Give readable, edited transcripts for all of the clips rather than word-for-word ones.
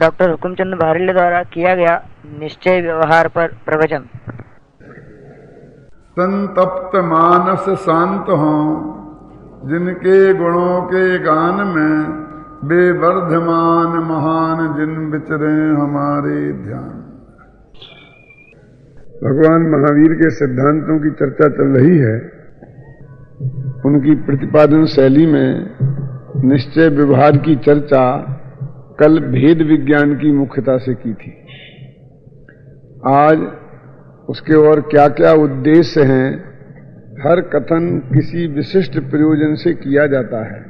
Doctor Hukumchand भारिले द्वारा किया गया निश्चय व्यवहार पर प्रवचन। संतप्त मानस शांत हों, जिनके गुणों के गान में बेवर्धमान महान जिन विचरे हमारे ध्यान। भगवान महावीर के सिद्धांतों की चर्चा चल रही है। उनकी प्रतिपादन शैली में निश्चय व्यवहार की चर्चा कल भेद विज्ञान की मुख्यता से की थी। आज उसके और क्या क्या उद्देश्य हैं, हर कथन किसी विशिष्ट प्रयोजन से किया जाता है।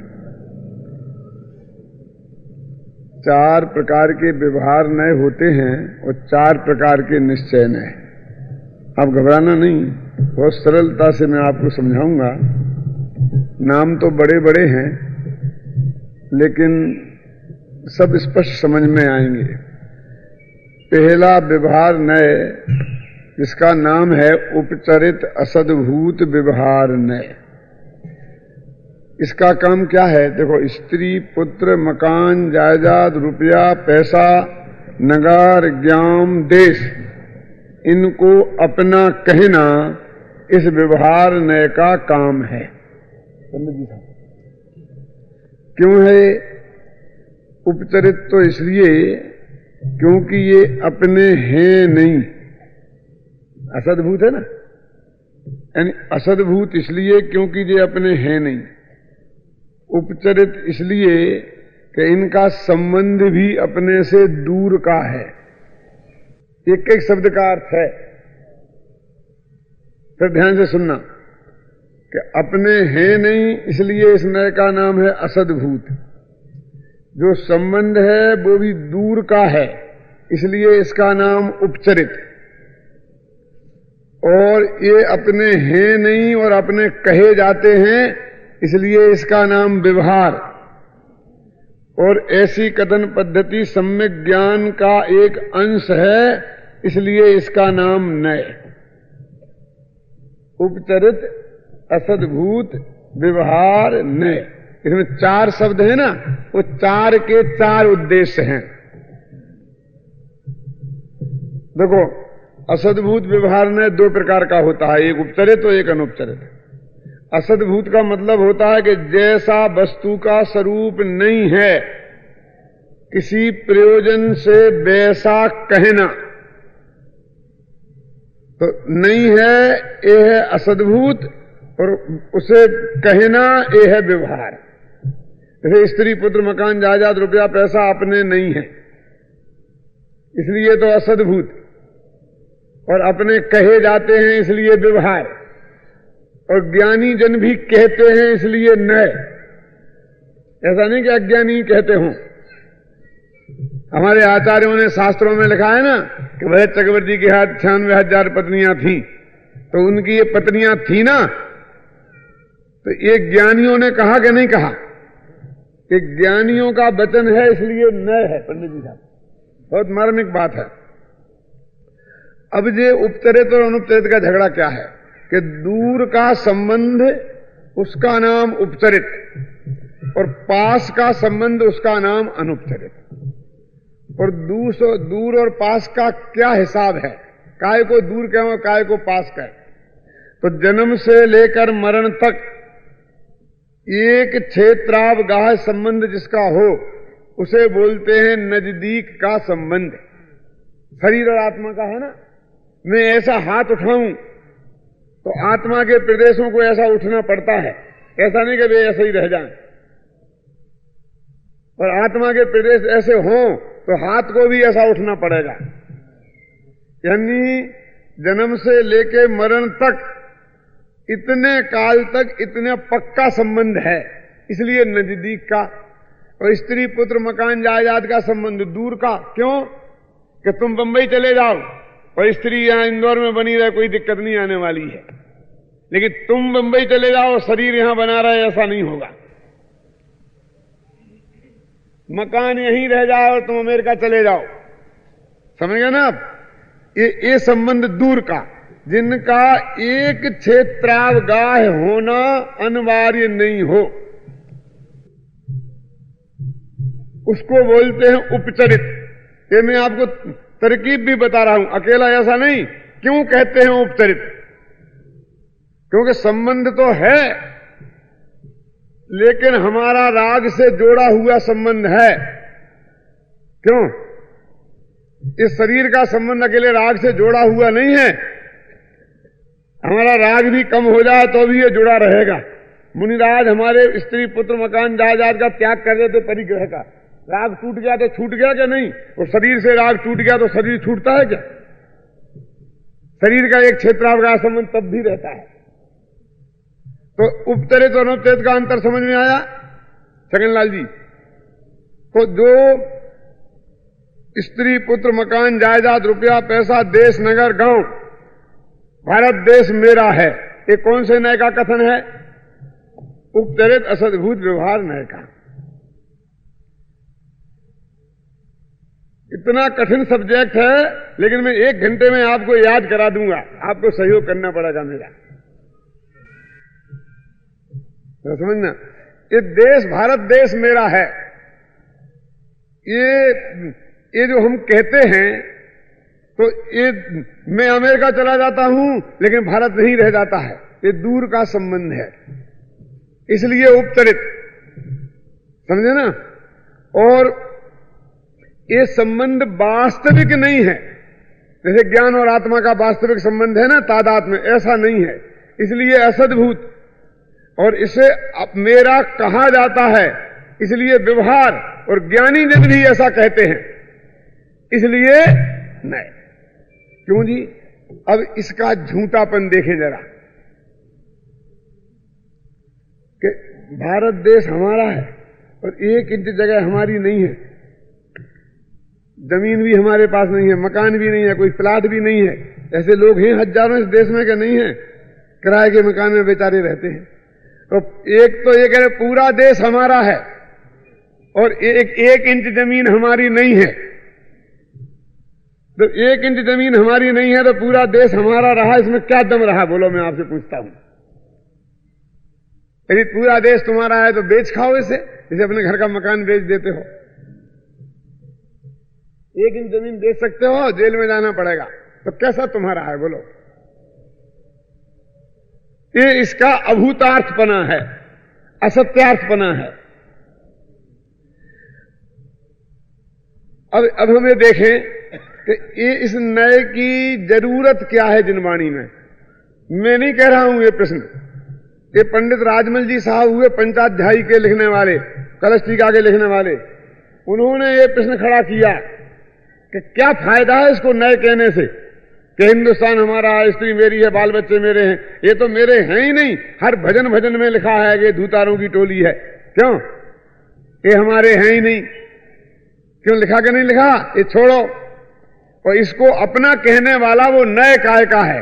4 प्रकार के व्यवहार नए होते हैं और 4 प्रकार के निश्चय नए। अब घबराना नहीं, बहुत सरलता से मैं आपको समझाऊंगा। नाम तो बड़े बड़े हैं, लेकिन सब स्पष्ट समझ में आएंगे। पहला व्यवहार नए, जिसका नाम है उपचरित असद्भूत व्यवहार नए। इसका काम क्या है? देखो, स्त्री, पुत्र, मकान, जायदाद, रुपया, पैसा, नगर, ज्ञान, देश, इनको अपना कहना इस व्यवहार नए का काम है। क्यों है उपचरित? तो इसलिए क्योंकि ये अपने हैं नहीं, असद्भूत है ना। यानी असद्भूत इसलिए क्योंकि ये अपने हैं नहीं। उपचरित इसलिए कि इनका संबंध भी अपने से दूर का है। एक एक शब्द का अर्थ है, फिर ध्यान से सुनना कि अपने हैं नहीं, इसलिए इस नए का नाम है असद्भूत। जो संबंध है वो भी दूर का है, इसलिए इसका नाम उपचरित। और ये अपने हैं नहीं और अपने कहे जाते हैं, इसलिए इसका नाम व्यवहार। और ऐसी कथन पद्धति सम्यक ज्ञान का एक अंश है, इसलिए इसका नाम नए। उपचरित, असद्भूत, व्यवहार, नए। इसमें 4 शब्द है ना, वो 4 के 4 उद्देश्य हैं। देखो, असद्भूत व्यवहार नए 2 प्रकार का होता है, एक उपचरित और एक अनुपचरित। असद्भूत का मतलब होता है कि जैसा वस्तु का स्वरूप नहीं है, किसी प्रयोजन से वैसा कहना। तो नहीं है, ये है असद्भूत, और उसे कहना ये है व्यवहार। जैसे स्त्री, पुत्र, मकान, जायदाद, रुपया, पैसा अपने नहीं है, इसलिए तो असद्भूत। और अपने कहे जाते हैं, इसलिए व्यवहार। और ज्ञानी जन भी कहते हैं, इसलिए नए। ऐसा नहीं कि अज्ञानी कहते हों। हमारे आचार्यों ने शास्त्रों में लिखा है ना कि भरत चक्रवर्ती के हाथ 96,000 पत्नियां थीं, तो उनकी ये पत्नियां थी ना, तो ये ज्ञानियों ने कहा कि नहीं कहा? कि ज्ञानियों का वचन है, इसलिए नए है। पंडित जी साहब, बहुत मार्मिक बात है। अब ये उपचरित और अनुपचरित का झगड़ा क्या है कि दूर का संबंध उसका नाम उपचरित, और पास का संबंध उसका नाम अनुपचरित। और दूर और पास का क्या हिसाब है? काय को दूर कहें और काय को पास कहें? तो जन्म से लेकर मरण तक एक क्षेत्रावगाह संबंध जिसका हो, उसे बोलते हैं नजदीक का संबंध। शरीर और आत्मा का है ना। मैं ऐसा हाथ उठाऊं तो आत्मा के प्रदेशों को ऐसा उठना पड़ता है, ऐसा नहीं कि वे ऐसे ही रह जाएं। और आत्मा के प्रदेश ऐसे हों तो हाथ को भी ऐसा उठना पड़ेगा। यानी जन्म से लेके मरण तक इतने काल तक इतना पक्का संबंध है, इसलिए नजदीक का। और स्त्री, पुत्र, मकान, जायदाद का संबंध दूर का। क्यों? कि तुम बंबई चले जाओ और स्त्री यहां इंदौर में बनी रहे, कोई दिक्कत नहीं आने वाली है। लेकिन तुम बंबई चले जाओ, शरीर यहां बना रहे, ऐसा नहीं होगा। मकान यहीं रह जाओ और तुम अमेरिका चले जाओ, समझ गए ना आप? ये संबंध दूर का, जिनका एक क्षेत्रावगाह होना अनिवार्य नहीं हो, उसको बोलते हैं उपचरित। ये मैं आपको तरकीब भी बता रहा हूं, अकेला ऐसा नहीं। क्यों कहते हैं उपचरित? क्योंकि संबंध तो है, लेकिन हमारा राग से जोड़ा हुआ संबंध है। क्यों? इस शरीर का संबंध अकेले राग से जोड़ा हुआ नहीं है। हमारा राग भी कम हो जाए तो भी ये जुड़ा रहेगा। मुनिराज हमारे स्त्री पुत्र मकान जायदाद का त्याग कर देते परिग्रह का, राग टूट गया तो छूट गया क्या? नहीं। और शरीर से राग टूट गया तो शरीर छूटता है क्या? शरीर का एक क्षेत्रावकाश संबंध तब भी रहता है। तो उपचरित और अनुपचरित का अंतर समझ में आया छगनलाल जी? तो जो स्त्री पुत्र मकान जायदाद रुपया पैसा देश नगर गांव भारत देश मेरा है, ये कौन से नय का कथन है? उपचरित असद्भुत व्यवहार नय का। इतना कठिन सब्जेक्ट है, लेकिन मैं 1 घंटे में आपको याद करा दूंगा। आपको सहयोग करना पड़ेगा मेरा, तो समझना। ये देश भारत देश मेरा है, ये जो हम कहते हैं, तो ये मैं अमेरिका चला जाता हूं लेकिन भारत नहीं रह जाता है, ये दूर का संबंध है, इसलिए उपचरित, समझे ना। और ये संबंध वास्तविक नहीं है, जैसे ज्ञान और आत्मा का वास्तविक संबंध है ना तादात्म्य, ऐसा नहीं है, इसलिए असद्भुत। और इसे अब मेरा कहा जाता है, इसलिए व्यवहार, और ज्ञानी जन भी ऐसा कहते हैं, इसलिए नहीं। क्यों जी? अब इसका झूठापन देखें जरा, कि भारत देश हमारा है और 1 इंच जगह हमारी नहीं है, जमीन भी हमारे पास नहीं है, मकान भी नहीं है, कोई प्लाट भी नहीं है। ऐसे लोग हैं हजारों इस देश में, क्या नहीं है? किराए के मकान में बेचारे रहते हैं। तो एक तो ये कह रहे पूरा देश हमारा है और 1 इंच जमीन हमारी नहीं है। तो 1 इंच जमीन हमारी नहीं है तो पूरा देश हमारा रहा, इसमें क्या दम रहा? बोलो, मैं आपसे पूछता हूं। यदि पूरा देश तुम्हारा है तो बेच खाओ इसे, जैसे अपने घर का मकान बेच देते हो। 1 इंच जमीन बेच सकते हो, जेल में जाना पड़ेगा, तो कैसा तुम्हारा है? बोलो। ये इसका अभूतार्थपना है, असत्यार्थपना है। अब हमें देखें कि ये इस नए की जरूरत क्या है जिनवाणी में। मैं नहीं कह रहा हूं ये प्रश्न, ये पंडित राजमल जी साहब हुए पंचाध्यायी के लिखने वाले, कलश टीका के लिखने वाले, उन्होंने ये प्रश्न खड़ा किया कि क्या फायदा है इसको नए कहने से कि हिंदुस्तान हमारा है, स्त्री मेरी है, बाल बच्चे मेरे हैं। ये तो मेरे हैं ही नहीं, हर भजन भजन में लिखा है कि धूतारों की टोली है। क्यों? ये हमारे हैं ही नहीं। क्यों लिखा कि नहीं लिखा? ये छोड़ो। और इसको अपना कहने वाला वो नए काय का है,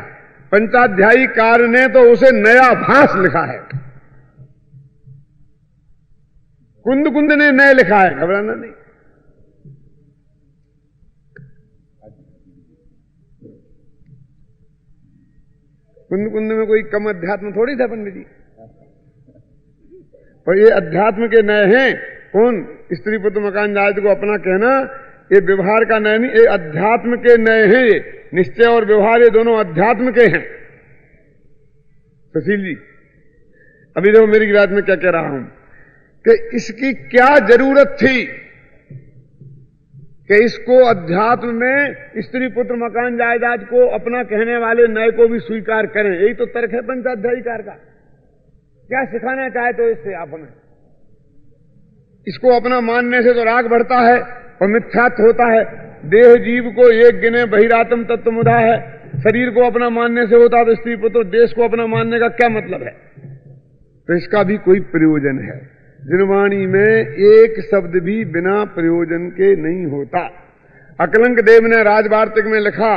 पंचाध्यायी कार ने तो उसे नया भास लिखा है, कुंद कुंद ने नए लिखा है, घबराना नहीं। कुंद कुंद में कोई कम अध्यात्म थोड़ी था पंडित जी, और ये अध्यात्म के नए हैं। कौन? स्त्री पुत्र मकान जायदाद को अपना कहना, ये व्यवहार का नए नहीं, ये अध्यात्म के नए हैं। ये निश्चय और व्यवहार ये दोनों अध्यात्म के हैं। सुशील जी, अभी देखो मेरी बात में क्या कह रहा हूं कि इसकी क्या जरूरत थी कि इसको अध्यात्म में स्त्री पुत्र मकान जायदाद को अपना कहने वाले नए को भी स्वीकार करें। यही तो तर्क है पंचाध्यायीकार का। क्या सिखाना चाहे तो इससे आप हमें, इसको अपना मानने से तो राग बढ़ता है और मिथ्यात्व होता है। देह जीव को एक गिने बहिरात्म तत्व मुदा है। शरीर को अपना मानने से होता तो स्त्री पुत्र देश को अपना मानने का क्या मतलब है? तो इसका भी कोई प्रयोजन है। जिनवाणी में एक शब्द भी बिना प्रयोजन के नहीं होता। अकलंक देव ने राजवार्तिक में लिखा,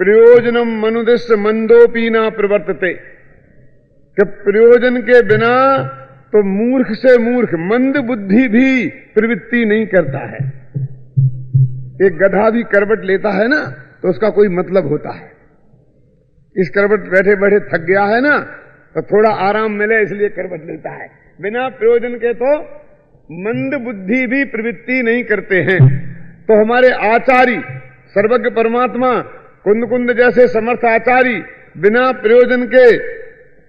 प्रयोजनम मनुदृश्य मंदोपी न प्रवर्तते, कि प्रयोजन के बिना तो मूर्ख से मूर्ख मंद बुद्धि भी प्रवृत्ति नहीं करता है। एक गधा भी करवट लेता है ना तो उसका कोई मतलब होता है। इस करवट बैठे बैठे थक गया है ना तो थोड़ा आराम मिले इसलिए करवट लेता है। बिना प्रयोजन के तो मंद बुद्धि भी प्रवृत्ति नहीं करते हैं। तो हमारे आचार्य सर्वज्ञ परमात्मा कुंद कुंद जैसे समर्थ आचार्य बिना प्रयोजन के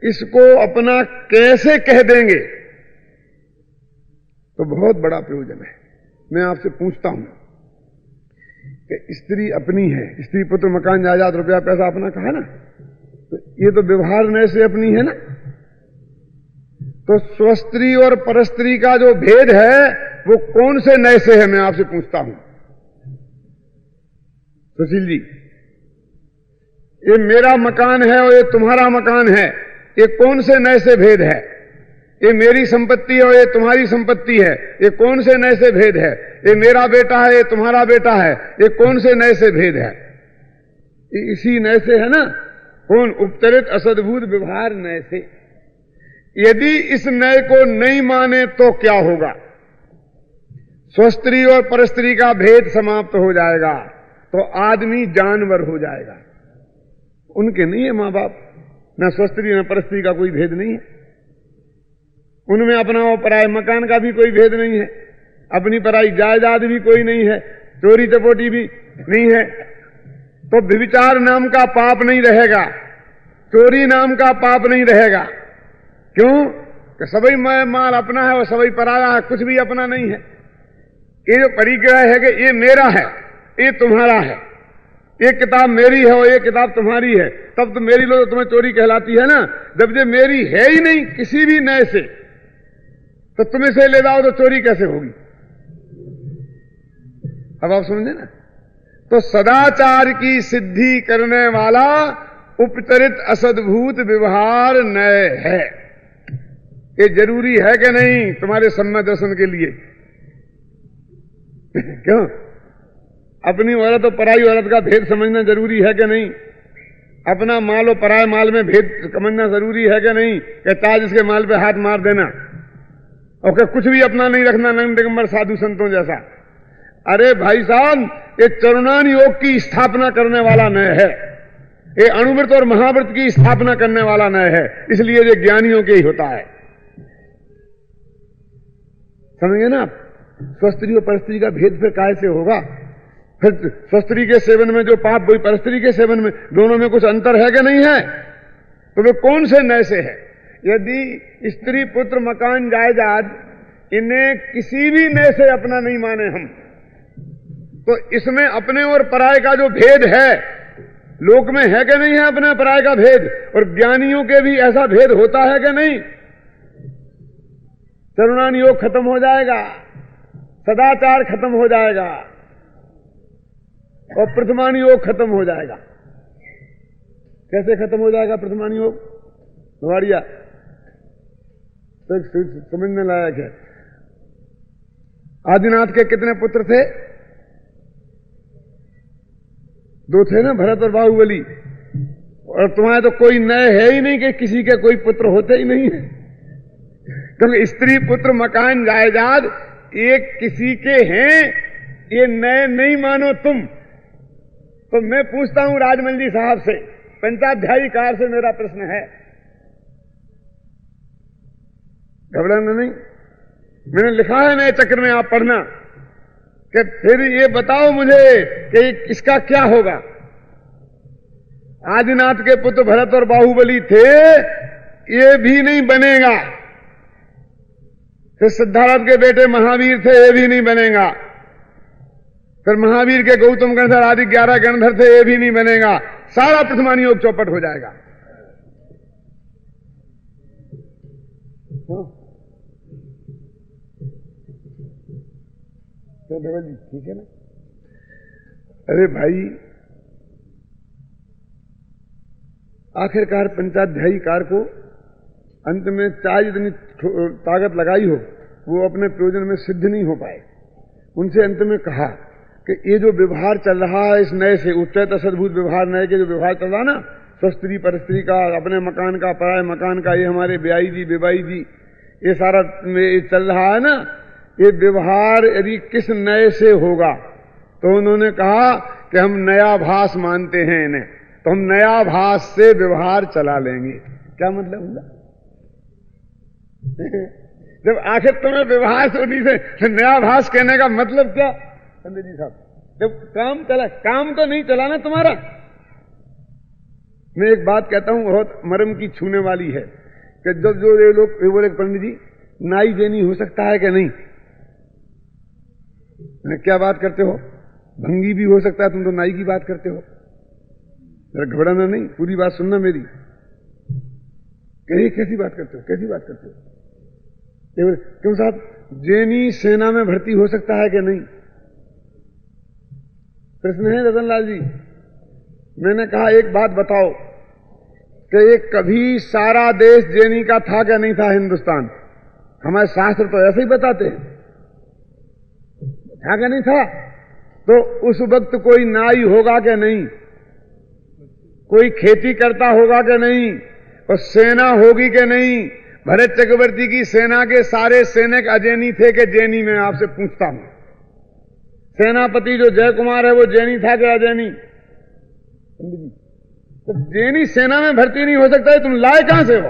इसको अपना कैसे कह देंगे? तो बहुत बड़ा प्रयोजन है। मैं आपसे पूछता हूं कि स्त्री अपनी है, स्त्री पुत्र मकान जायदाद रुपया पैसा अपना कहा ना, तो ये तो व्यवहार नय से अपनी है ना। तो स्वस्त्री और परस्त्री का जो भेद है वो कौन से नय से है? मैं आपसे पूछता हूं सुशील जी, ये मेरा मकान है और ये तुम्हारा मकान है, ये कौन से नय से भेद है? ये मेरी संपत्ति है और ये तुम्हारी संपत्ति है, ये कौन से नय से भेद है? ये मेरा बेटा है, ये तुम्हारा बेटा है, ये कौन से नय से भेद है? ये इसी नय से है ना। कौन? उपचरित असद्भुत व्यवहार नय से। यदि इस नय को नहीं माने तो क्या होगा? स्वस्त्री और परस्त्री का भेद समाप्त हो जाएगा, तो आदमी जानवर हो जाएगा। उनके नहीं है मां बाप, न स्वस्त्री न परस्त्री का कोई भेद नहीं है, उनमें अपना और पराये मकान का भी कोई भेद नहीं है, अपनी पराई जायदाद भी कोई नहीं है, चोरी चपोटी भी नहीं है। तो व्यभिचार नाम का पाप नहीं रहेगा, चोरी नाम का पाप नहीं रहेगा। क्यों? कि सभी माल अपना है और सभी पराया है, कुछ भी अपना नहीं है। ये जो परिग्रह है कि ये मेरा है, ये तुम्हारा है, ये किताब मेरी है और ये किताब तुम्हारी है, तब तो मेरी लो तो तुम्हें चोरी कहलाती है ना। जब ये मेरी है ही नहीं किसी भी नय से, तो तुम इसे ले जाओ तो चोरी कैसे होगी? अब आप समझे ना। तो सदाचार की सिद्धि करने वाला उपचरित असद्भूत व्यवहार नय है। ये जरूरी है कि नहीं तुम्हारे सम्य दर्शन के लिए? क्यों? अपनी औरत और पराई औरत का भेद समझना जरूरी है कि नहीं? अपना माल और पराये माल में भेद समझना जरूरी है कि नहीं? कि ताज इसके माल पे हाथ मार देना और क्या कुछ भी अपना नहीं रखना, नंग दिगंबर साधु संतों जैसा। अरे भाई साहब, ये चरुणान योग की स्थापना करने वाला नय है, ये अणुव्रत और महाव्रत की स्थापना करने वाला नय है, इसलिए ये ज्ञानियों के ही होता है। समझे ना आप? स्वस्त्री और परस्त्री का भेद फिर काय से होगा? फिर स्वस्त्री के सेवन में जो पाप वही परस्त्री के सेवन में, दोनों में कुछ अंतर है कि नहीं है? तो वे कौन से नय से है? यदि स्त्री पुत्र मकान जायदाद इन्हें किसी भी नय से अपना नहीं माने हम, तो इसमें अपने और पराये का जो भेद है, लोक में है कि नहीं है अपने पराये का भेद? और ज्ञानियों के भी ऐसा भेद होता है कि नहीं? चरुणान योग खत्म हो जाएगा, सदाचार खत्म हो जाएगा और प्रथमान योग खत्म हो जाएगा। कैसे खत्म हो जाएगा प्रथमान योग? नवाड़िया तो समझने लायक है। आदिनाथ के कितने पुत्र थे? 2 थे ना, भरत और बाहुबली। और तुम्हारे तो कोई नय है ही नहीं कि किसी के कोई पुत्र होते ही नहीं है, क्योंकि स्त्री पुत्र मकान जायदाद एक किसी के हैं, ये नए नहीं मानो तुम। तो मैं पूछता हूं राजमल जी साहब से, पंचाध्यायी कार से मेरा प्रश्न है, घबराना नहीं, मैंने लिखा है नए चक्र में, आप पढ़ना कि फिर ये बताओ मुझे कि इसका क्या होगा। आदिनाथ के पुत्र भरत और बाहुबली थे, ये भी नहीं बनेगा। फिर सिद्धार्थ के बेटे महावीर थे, ये भी नहीं बनेगा। फिर महावीर के गौतम गणधर आदि 11 गणधर थे, ये भी नहीं बनेगा। सारा प्रथमान योग चौपट हो जाएगा। तो देवल जी ठीक है ना? अरे भाई, आखिरकार पंचाध्यायी कार को अंत में चाहे जितनी ताकत लगाई हो, वो अपने प्रयोजन में सिद्ध नहीं हो पाए। उनसे अंत में कहा कि ये जो व्यवहार चल रहा है इस नए से, उच्चत असद्भुत व्यवहार नए के जो व्यवहार चल रहा ना, स्वस्त्री परस्त्री का, अपने मकान का, पराये मकान का, ये हमारे ब्याई जी बेबाई जी, ये सारा चल रहा है ना, ये व्यवहार यदि किस नए से होगा, तो उन्होंने कहा कि हम नया भास मानते हैं इन्हें, तो हम नया भास से व्यवहार चला लेंगे। क्या मतलब हुआ? जब आखिर तुम्हें व्यवहार से नया भास कहने का मतलब क्या? पंडित जी साहब जब काम चला, काम तो नहीं चला ना तुम्हारा। मैं एक बात कहता हूं बहुत मर्म की छूने वाली है कि जब जो ये लोग बोले पंडित जी नाई जेनी हो सकता है कि नहीं, क्या बात करते हो, भंगी भी हो सकता है, तुम तो नाई की बात करते हो। जरा घबराना नहीं, पूरी बात सुनना मेरी। कहीं कैसी बात करते हो, कैसी बात करते हो? क्यों साहब, जेनी सेना में भर्ती हो सकता है कि नहीं? प्रश्न है रतनलाल जी। मैंने कहा एक बात बताओ कि ये कभी सारा देश जेनी का था क्या नहीं था हिंदुस्तान? हमारे शास्त्र तो ऐसे ही बताते हैं, था क्या नहीं था? तो उस वक्त कोई नाई होगा कि नहीं, कोई खेती करता होगा कि नहीं, और सेना होगी कि नहीं? भरत चक्रवर्ती की सेना के सारे सैनिक अजैनी थे कि जैनी? मैं आपसे पूछता हूं, सेनापति जो जय कुमार है वो जैनी था कि अजैनी? तो जैनी सेना में भर्ती नहीं हो सकता है, तुम लाए कहां से हो?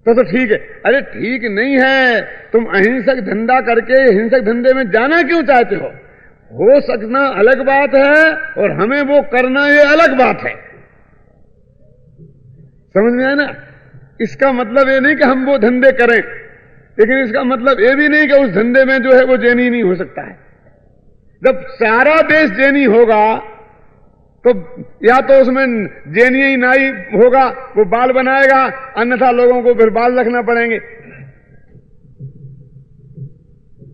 तो ठीक है। अरे ठीक नहीं है, तुम अहिंसक धंधा करके हिंसक धंधे में जाना क्यों चाहते हो सकना अलग बात है और हमें वो करना ये अलग बात है। समझ में आया ना? इसका मतलब ये नहीं कि हम वो धंधे करें, लेकिन इसका मतलब ये भी नहीं कि उस धंधे में जो है वो जैनी नहीं हो सकता है। जब सारा देश जैनी होगा तो या तो उसमें जैनी ही नाई होगा, वो बाल बनाएगा, अन्यथा लोगों को फिर बाल रखना पड़ेंगे।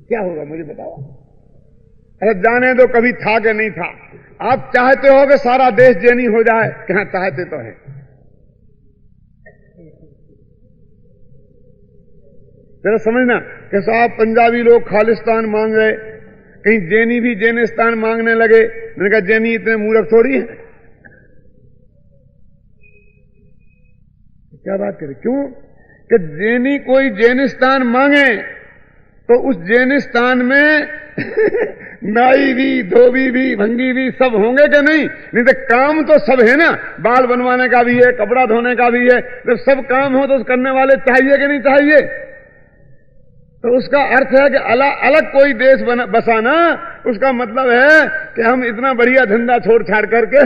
क्या होगा मुझे बताओ? अरे जाने दो कभी था कि नहीं था। आप चाहते हो कि सारा देश जैनी हो जाए? क्या चाहते तो है। जरा समझना कि साहब पंजाबी लोग खालिस्तान मांग रहे, कहीं जैनी भी जैनिस्तान मांगने लगे। मैंने कहा जैनी इतने मूर्ख थोड़ी है। क्या बात करें? क्यों कि जैनी कोई जैनिस्तान मांगे तो उस जैनिस्तान में नाई भी, धोबी भी, भंगी भी सब होंगे कि नहीं? नहीं तो काम तो सब है ना, बाल बनवाने का भी है, कपड़ा धोने का भी है। जब सब काम हो तो करने वाले चाहिए कि नहीं चाहिए? तो उसका अर्थ है कि अलग कोई देश बसाना, उसका मतलब है कि हम इतना बढ़िया धंधा छोड़ छाड़ करके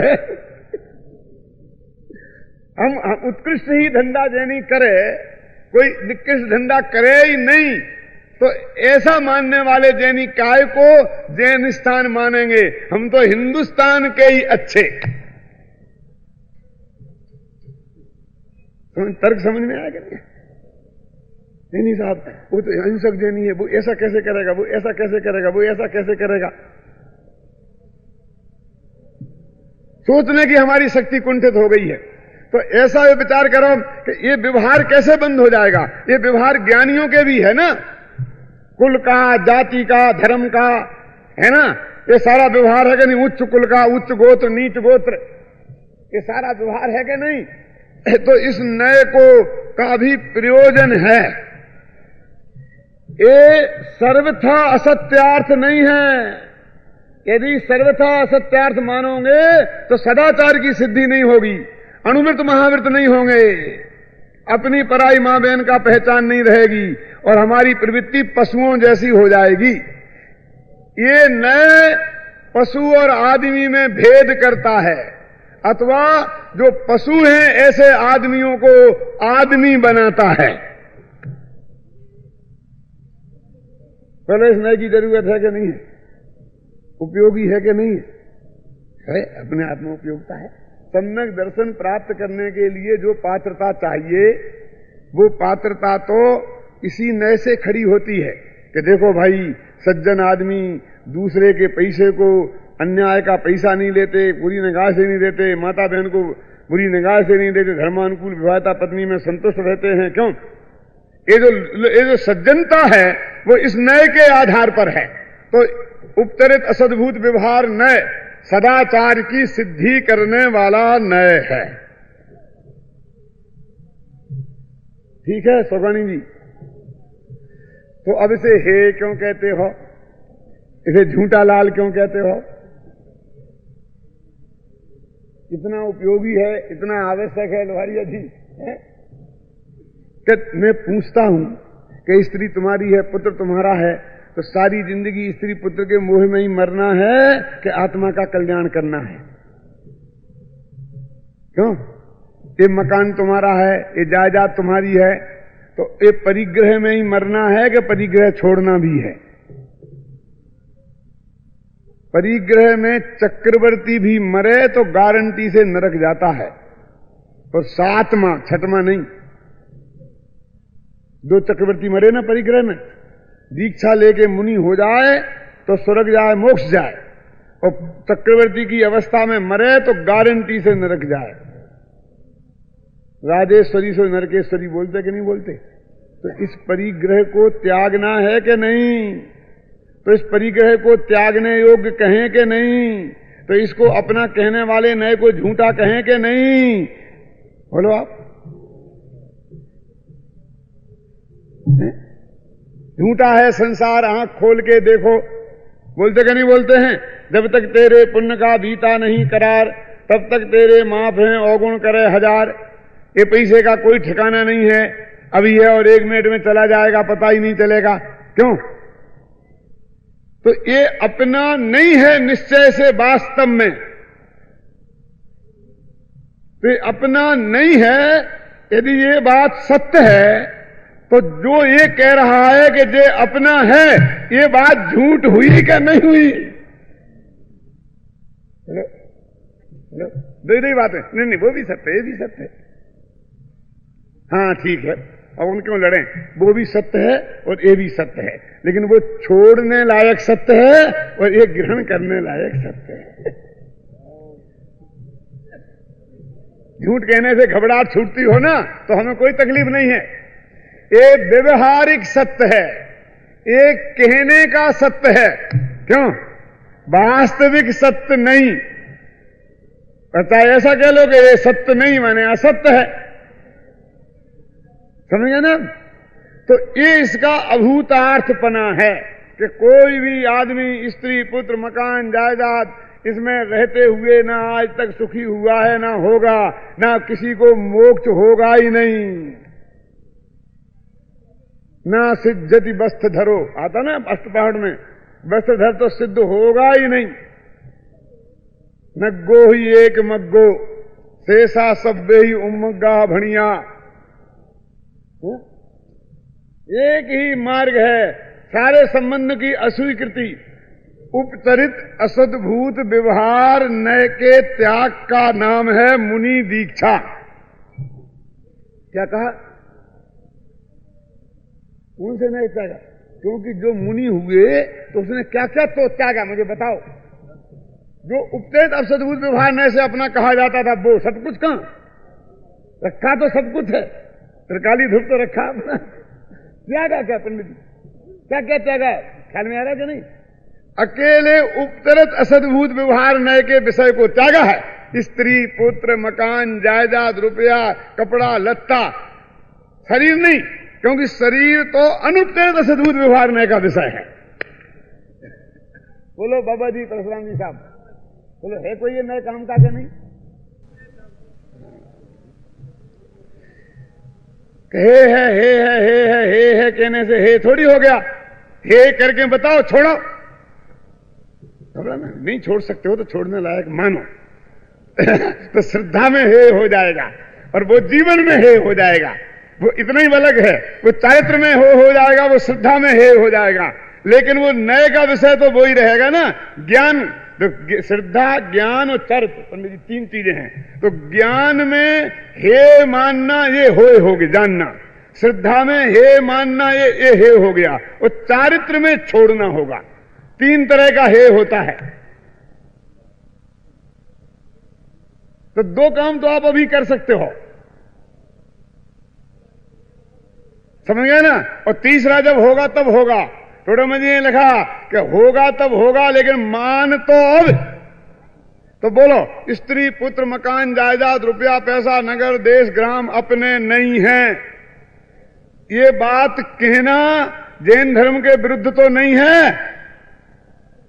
हम उत्कृष्ट ही धंधा जैनी करे, कोई निकृष्ट धंधा करे ही नहीं। तो ऐसा मानने वाले जैनी काय को जैनिस्तान मानेंगे? हम तो हिंदुस्तान के ही अच्छे। तर्क समझ में आया कि नहीं? नहीं साहब, वो तो अहिंसक जैनी है, वो ऐसा कैसे करेगा, वो ऐसा कैसे करेगा, वो ऐसा कैसे करेगा? सोचने की हमारी शक्ति कुंठित हो गई है। तो ऐसा विचार करो कि ये व्यवहार कैसे बंद हो जाएगा? ये व्यवहार ज्ञानियों के भी है ना, कुल का, जाति का, धर्म का, है ना? ये सारा व्यवहार है कि नहीं? उच्च कुल का, उच्च गोत्र, नीच गोत्र, ये सारा व्यवहार है कि नहीं? तो इस नए को का भी प्रयोजन है। ये सर्वथा असत्यार्थ नहीं है। यदि सर्वथा असत्यार्थ मानोगे तो सदाचार की सिद्धि नहीं होगी, अणुवृत महावृत नहीं होंगे, अपनी पराई मां बहन का पहचान नहीं रहेगी और हमारी प्रवृत्ति पशुओं जैसी हो जाएगी। ये नए पशु और आदमी में भेद करता है, अथवा जो पशु हैं ऐसे आदमियों को आदमी बनाता है। पहले इस नए की जरूरत है कि नहीं है? उपयोगी है कि नहीं है? अपने आप में उपयोगिता है। सम्यक दर्शन प्राप्त करने के लिए जो पात्रता चाहिए, वो पात्रता तो इसी नए से खड़ी होती है कि देखो भाई, सज्जन आदमी दूसरे के पैसे को, अन्याय का पैसा नहीं लेते, बुरी निगाह से नहीं देते, माता बहन को बुरी निगाह से नहीं देते, धर्मानुकूल विवाहिता पत्नी में संतुष्ट रहते हैं। क्यों? ये जो सज्जनता है वो इस नए के आधार पर है। तो उपचरित असद्भुत व्यवहार नए सदाचार की सिद्धि करने वाला नए है। ठीक है सोगानी जी? तो अब इसे हे क्यों कहते हो? इसे झूठा लाल क्यों कहते हो? इतना उपयोगी है, इतना आवश्यक है लोहारिया जी है? कि मैं पूछता हूं कि स्त्री तुम्हारी है, पुत्र तुम्हारा है, तो सारी जिंदगी स्त्री पुत्र के मोह में ही मरना है कि आत्मा का कल्याण करना है? क्यों? ये मकान तुम्हारा है, ये जायदाद तुम्हारी है, तो ये परिग्रह में ही मरना है कि परिग्रह छोड़ना भी है? परिग्रह में चक्रवर्ती भी मरे तो गारंटी से नरक जाता है, और सातवां छठवां नहीं। 2 चक्रवर्ती मरे ना परिग्रह में, दीक्षा लेके मुनि हो जाए तो स्वर्ग जाए, मोक्ष जाए, और चक्रवर्ती की अवस्था में मरे तो गारंटी से नरक जाए। राजेश्वरी से नरकेश्वरी बोलते कि नहीं बोलते? तो इस परिग्रह को त्यागना है कि नहीं? तो इस परिग्रह को त्यागने योग्य कहें कि नहीं? तो इसको अपना कहने वाले नए को झूठा कहें कि नहीं? बोलो आप। झूठा है संसार, आंख खोल के देखो। बोलते कि नहीं बोलते हैं? जब तक तेरे पुण्य का बीता नहीं करार, तब तक तेरे माफ हैं अवगुण करे हजार। ये पैसे का कोई ठिकाना नहीं है, अभी है और 1 मिनट में चला जाएगा, पता ही नहीं चलेगा। क्यों? तो ये अपना नहीं है निश्चय से वास्तव में, तो ये अपना नहीं है। यदि ये बात सत्य है तो जो ये कह रहा है कि जे अपना है, ये बात झूठ हुई क्या नहीं हुई? दो बातें। नहीं, वो भी सत्य है, ये भी सत्य है। हाँ ठीक है, अब उन क्यों लड़ें? वो भी सत्य है और ये भी सत्य है, लेकिन वो छोड़ने लायक सत्य है और ये ग्रहण करने लायक सत्य है। झूठ कहने से घबराहट छूटती हो ना तो हमें कोई तकलीफ नहीं है। ये व्यवहारिक सत्य है, ये कहने का सत्य है। क्यों? वास्तविक सत्य नहीं। अच्छा ऐसा कह लो कि ये सत्य नहीं माने असत्य है, समझ गए ना? तो ये इसका अभूतार्थपना है कि कोई भी आदमी, स्त्री, पुत्र, मकान, जायदाद, इसमें रहते हुए ना आज तक सुखी हुआ है, ना होगा, ना किसी को मोक्ष होगा ही नहीं। ना सिद्धति वस्त्रधरो, आता ना अष्टपहर में, वस्त्रधर तो सिद्ध होगा ही नहीं। नग्गो ही एक मग्गो, शेषा सब्बे ही उम्मगा भणिया। एक ही मार्ग है, सारे संबंध की अस्वीकृति, उपचरित असद्भूत व्यवहार नय के त्याग का नाम है मुनि दीक्षा। क्या कहा? कौन से नए त्यागा? क्योंकि जो मुनि हुए तो उसने क्या क्या तो त्यागा, मुझे बताओ। जो उपचरित असद्भूत व्यवहार नय से अपना कहा जाता था, वो सब कुछ कहां रखा? तो सब कुछ है, त्रिकाली धूप तो रखा अपना। त्यागा क्या पंडित जी? क्या क्या त्यागा? ख्याल में आ रहा कि नहीं? अकेले उपचरित असद्भूत व्यवहार नय के विषय को त्यागा है। स्त्री, पुत्र, मकान, जायदाद, रुपया, कपड़ा, लत्ता, शरीर नहीं, क्योंकि शरीर तो अनुपचरित असद्भूत व्यवहार नय का विषय है। बोलो बाबा जी, परशुराम जी साहब, बोलो है कोई ये नए काम का क्या नहीं? हे है कहने से हे थोड़ी हो गया। हे करके बताओ, छोड़ो। नहीं छोड़ सकते हो तो छोड़ने लायक मानो। तो श्रद्धा में हे हो जाएगा और वो जीवन में हे हो जाएगा। वो इतना ही अलग है, वो चारित्र में हो जाएगा, वो श्रद्धा में हे हो जाएगा, लेकिन वो नए का विषय तो वो ही रहेगा ना। ज्ञान तो श्रद्धा, ज्ञान और चरित्र, पंडित जी 3 चीजें हैं। तो ज्ञान में हे मानना ये हो गया जानना, श्रद्धा में हे मानना ये हे हो गया, और चारित्र में छोड़ना होगा। 3 तरह का हे होता है। तो 2 काम तो आप अभी कर सकते हो, समझ गए ना? और तीसरा जब होगा तब होगा। थोड़ा में ये लिखा कि होगा तब होगा, लेकिन मान तो अब। तो बोलो, स्त्री, पुत्र, मकान, जायदाद, रुपया, पैसा, नगर, देश, ग्राम अपने नहीं हैं। ये बात कहना जैन धर्म के विरुद्ध तो नहीं है।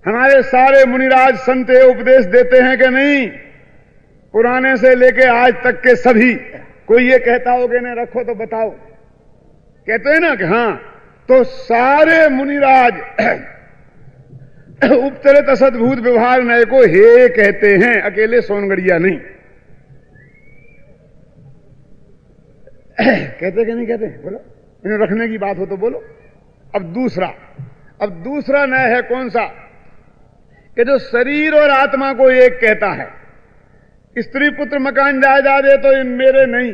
हमारे सारे मुनिराज संत उपदेश देते हैं कि नहीं? पुराने से लेके आज तक के सभी। कोई ये कहता हो कि नहीं रखो तो बताओ। कहते हैं ना कि हाँ तो सारे मुनिराज उपचरित असद्भूत व्यवहार नय को हे कहते हैं, अकेले सोनगढ़िया नहीं। कहते कि नहीं कहते? बोलो, इन्हें रखने की बात हो तो बोलो। अब दूसरा नय है कौन सा? कि जो शरीर और आत्मा को एक कहता है। स्त्री पुत्र मकान जायदाद है तो ये मेरे नहीं,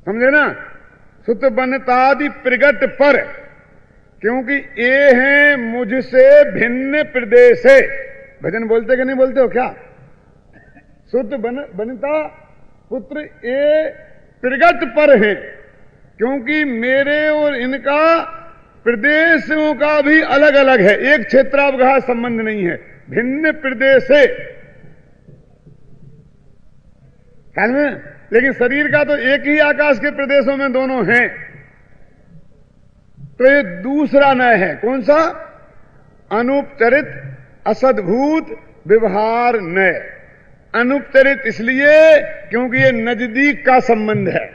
समझे ना? सुत बनतादि प्रगट पर, क्योंकि ये हैं मुझसे भिन्न प्रदेश है। भजन बोलते कि नहीं बोलते हो क्या? सुत बनता पुत्र ये प्रगट पर हैं, क्योंकि मेरे और इनका प्रदेशों का भी अलग अलग है, एक क्षेत्रावकाश संबंध नहीं है, भिन्न प्रदेश है। ख्याल में? लेकिन शरीर का तो एक ही आकाश के प्रदेशों में दोनों हैं। तो ये दूसरा नय है, कौन सा? अनुपचरित असद्भूत व्यवहार नय। अनुपचरित इसलिए क्योंकि ये नजदीक का संबंध है,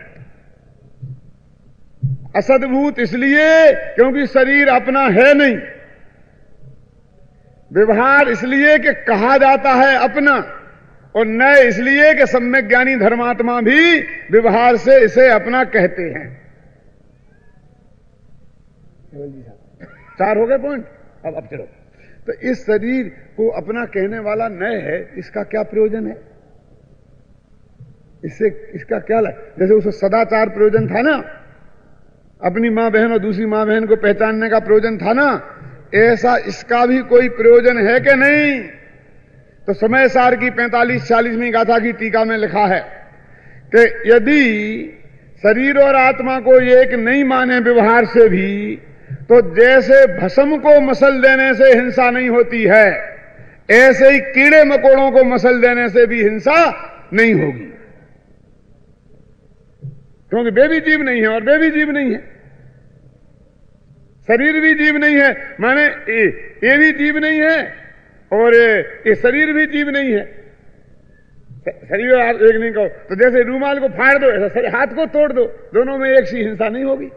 असद्भूत इसलिए क्योंकि शरीर अपना है नहीं, व्यवहार इसलिए कि कहा जाता है अपना, और नय इसलिए कि सम्यक ज्ञानी धर्मात्मा भी व्यवहार से इसे अपना कहते हैं। चार हो गए पॉइंट। अब चलो, तो इस शरीर को अपना कहने वाला नय है, इसका क्या प्रयोजन है? इससे इसका क्या जैसे उसे सदाचार प्रयोजन था ना, अपनी मां बहन और दूसरी मां बहन को पहचानने का प्रयोजन था ना, ऐसा इसका भी कोई प्रयोजन है कि नहीं? तो समय सार की 45-46वीं गाथा की टीका में लिखा है कि यदि शरीर और आत्मा को एक नहीं माने व्यवहार से भी, तो जैसे भस्म को मसल देने से हिंसा नहीं होती है, ऐसे ही कीड़े मकोड़ों को मसल देने से भी हिंसा नहीं होगी, क्योंकि वे भी जीव नहीं है और वे भी जीव नहीं है। शरीर भी जीव नहीं है, माने ये भी जीव नहीं है और ये शरीर भी जीव नहीं है। शरीर आप एक नहीं कहो तो जैसे रूमाल को फाड़ दो, ऐसा हाथ को तोड़ दो, दोनों में एक सी हिंसा नहीं होगी।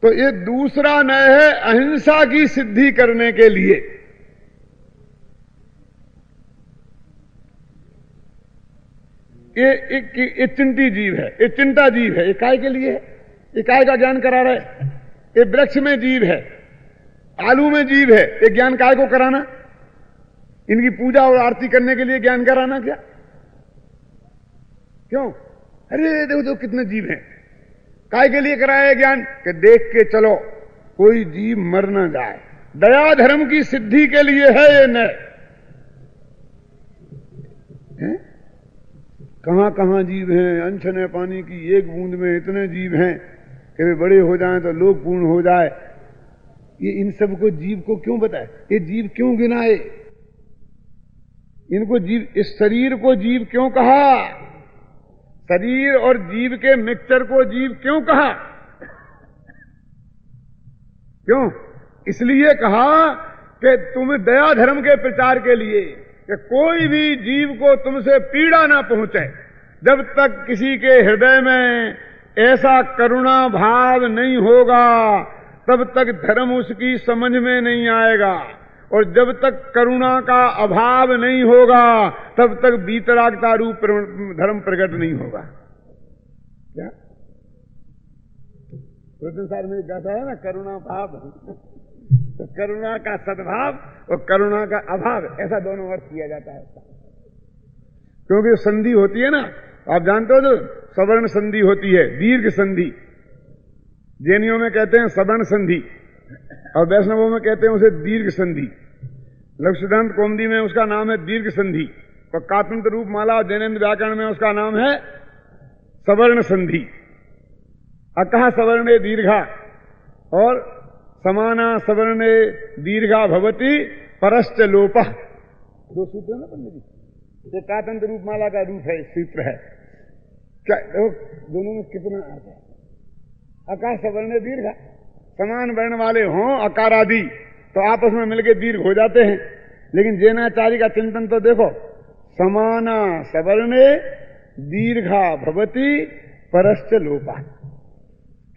तो ये दूसरा नय है अहिंसा की सिद्धि करने के लिए। ये चिंटी जीव है, ये चिंता जीव है, ये काय के लिए है? ये काय का ज्ञान करा रहा है? ये वृक्ष में जीव है, आलू में जीव है, ये ज्ञान काय को कराना? इनकी पूजा और आरती करने के लिए ज्ञान कराना क्या? क्यों? अरे देखो देखो कितने जीव हैं, काय के लिए कराया ज्ञान? कि देख के चलो कोई जीव मर ना जाए, दया धर्म की सिद्धि के लिए है ये नय। कहां कहां जीव हैं, अनछने पानी की एक बूंद में इतने जीव हैं कि वे बड़े हो जाएं तो लोक पूर्ण हो जाए। ये इन सब को जीव को क्यों बताए? ये जीव क्यों गिनाए? इनको जीव, इस शरीर को जीव क्यों कहा? शरीर और जीव के मिक्सचर को जीव क्यों कहा? क्यों? इसलिए कहा कि तुम दया धर्म के प्रचार के लिए, कि कोई भी जीव को तुमसे पीड़ा ना पहुंचे। जब तक किसी के हृदय में ऐसा करुणा भाव नहीं होगा, तब तक धर्म उसकी समझ में नहीं आएगा, और जब तक करुणा का अभाव नहीं होगा, तब तक वीतरागता रूप धर्म प्रकट नहीं होगा। क्या संसार में गाता है ना, करुणा भाव, तो करुणा का सद्भाव और करुणा का अभाव, ऐसा दोनों अर्थ किया जाता है। क्योंकि संधि होती है ना, आप जानते हो, जो सवर्ण संधि होती है, दीर्घ संधि, जैनियों में कहते हैं सवर्ण संधि और वैष्णवों में कहते हैं उसे दीर्घ संधि। लघु सिद्धांत कौमुदी में उसका नाम है दीर्घ संधि, और कातंत्र रूप माला और जैनेन्द्र व्याकरण में उसका नाम है सवर्ण संधि। अकः सवर्णे दीर्घा और समाना सवर्णे दीर्घा भवति परश्च लोपः, दो सूत्र है ना पंडित जी, ये कातंत्र रूप माला का रूप है, सूत्र है। क्या दोनों में कितना अर्थ है? अकः सवर्णे दीर्घा, समान वर्ण वाले हों अकार आदि तो आपस में मिलकर दीर्घ हो जाते हैं, लेकिन जैनाचार्य का चिंतन तो देखो, समाना सवर्णे दीर्घा भवति परश्च लोपः,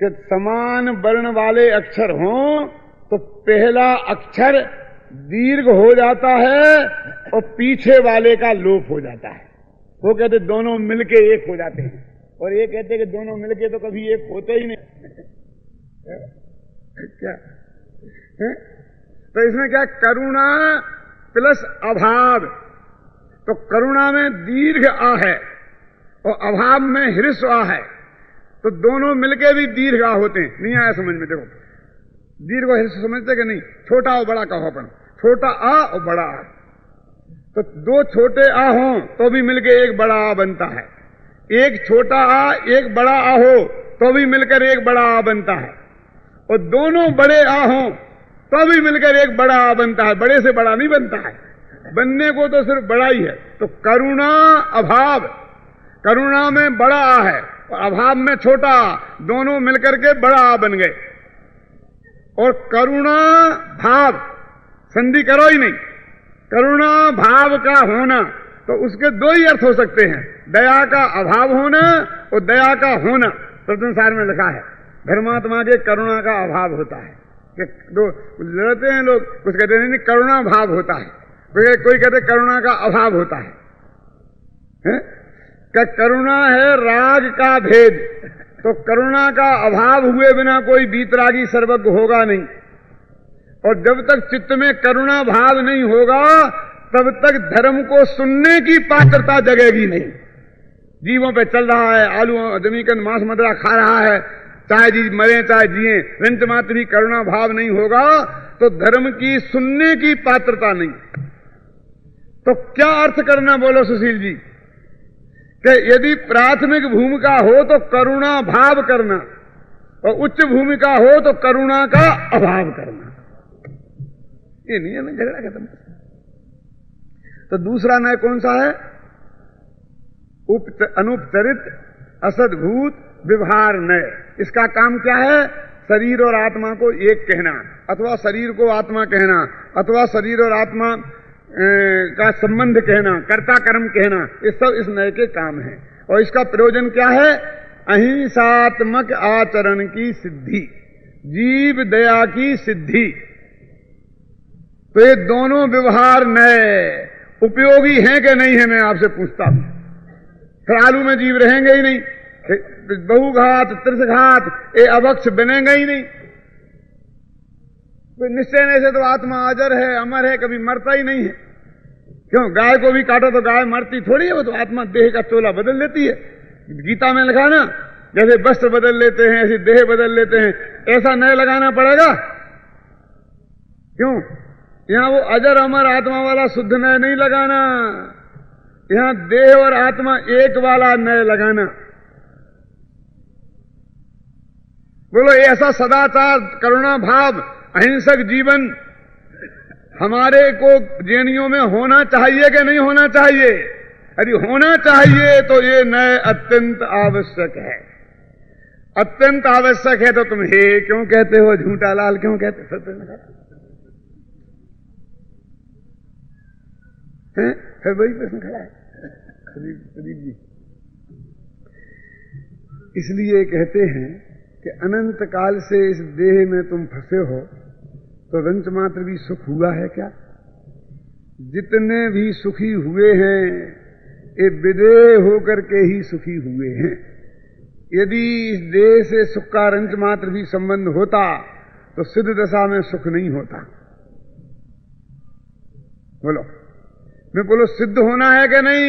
कि समान वर्ण वाले अक्षर हों तो पहला अक्षर दीर्घ हो जाता है और पीछे वाले का लोप हो जाता है। वो कहते दोनों मिलके एक हो जाते हैं, और ये कहते कि दोनों मिलके तो कभी एक होते ही नहीं। क्या है? तो इसमें क्या, करुणा प्लस अभाव। तो करुणा में दीर्घ आ है और अभाव में ह्रस्व आ है, तो दोनों मिलके भी दीर्घ आ होते हैं। नहीं आया समझ में? देखो, दीर्घ और ह्रस्व समझते कि नहीं? छोटा और बड़ा कहो अपन, छोटा आ और बड़ा आ। तो दो छोटे आ हों तो भी मिलके एक बड़ा आ बनता है, एक छोटा आ एक बड़ा आ हो तो भी मिलकर एक बड़ा आ बनता है, और दोनों बड़े आ हों तो भी मिलकर एक बड़ा आ बनता है। बड़े से बड़ा नहीं बनता है, बनने को तो सिर्फ बड़ा ही है। तो करुणा अभाव, करुणा में बड़ा आ है और अभाव में छोटा आ, दोनों मिलकर के बड़ा आ बन गए। और करुणा भाव, संधि करो ही नहीं, करुणा भाव का होना, तो उसके दो ही अर्थ हो सकते हैं, दया का अभाव होना और दया का होना। प्रथमसार में लिखा है धर्मात्मा के करुणा का अभाव होता है। कि दो लड़ते हैं लोग, कुछ कहते हैं नहीं करुणा भाव होता है, कोई कहते करुणा का अभाव होता है। क्या करुणा है राग का भेद, तो करुणा का अभाव हुए बिना कोई वीतरागी सर्वज्ञ होगा नहीं। और जब तक चित्त में करुणा भाव नहीं होगा तब तक धर्म को सुनने की पात्रता जगेगी नहीं। जीवों पे चल रहा है, आलू जमीकन मांस मदरा खा रहा है, चाहे जी मरे चाहे जिए, रंच मात्र भी करुणा भाव नहीं होगा तो धर्म की सुनने की पात्रता नहीं। तो क्या अर्थ करना, बोलो सुशील जी? कि यदि प्राथमिक भूमिका हो तो करुणा भाव करना, और उच्च भूमिका हो तो करुणा का अभाव करना। ये नहीं है ना, झगड़ा खत्म। तो दूसरा न्याय कौन सा है? अनुपचरित असद्भूत व्यवहार न्याय। इसका काम क्या है? शरीर और आत्मा को एक कहना, अथवा शरीर को आत्मा कहना, अथवा शरीर और आत्मा का संबंध कहना, कर्ता कर्म कहना, ये सब इस न्याय के काम है। और इसका प्रयोजन क्या है? अहिंसात्मक आचरण की सिद्धि, जीव दया की सिद्धि। तो ये दोनों व्यवहार नए उपयोगी हैं कि नहीं है, मैं आपसे पूछता हूं। फिर आलू में जीव रहेंगे ही नहीं, बहुघात त्रिशघात ये अभक्ष बनेंगे ही नहीं। तो निश्चय से तो आत्मा अजर है, अमर है, कभी मरता ही नहीं है। क्यों? गाय को भी काटो तो गाय मरती थोड़ी है, वो तो आत्मा देह का चोला बदल लेती है। गीता में लिखा ना, जैसे वस्त्र बदल लेते हैं ऐसे देह बदल लेते हैं। ऐसा नए लगाना पड़ेगा। क्यों? यहां वो अजर अमर आत्मा वाला शुद्ध नय नहीं लगाना, यहां देह और आत्मा एक वाला नय लगाना। बोलो, ऐसा सदाचार, करुणा भाव, अहिंसक जीवन हमारे को जैनियों में होना चाहिए कि नहीं होना चाहिए? यदि होना चाहिए तो ये नय अत्यंत आवश्यक है। अत्यंत आवश्यक है तो तुम हे क्यों कहते हो, झूठा लाल क्यों कहते हो? फिर वही प्रश्न खड़ा है प्रदीप जी। इसलिए कहते हैं कि अनंत काल से इस देह में तुम फंसे हो तो रंच मात्र भी सुख हुआ है क्या? जितने भी सुखी हुए हैं ये विदेह होकर के ही सुखी हुए हैं। यदि इस देह से सुख का रंच मात्र भी संबंध होता तो सिद्ध दशा में सुख नहीं होता। बोलो, मैं बोलो, सिद्ध होना है कि नहीं?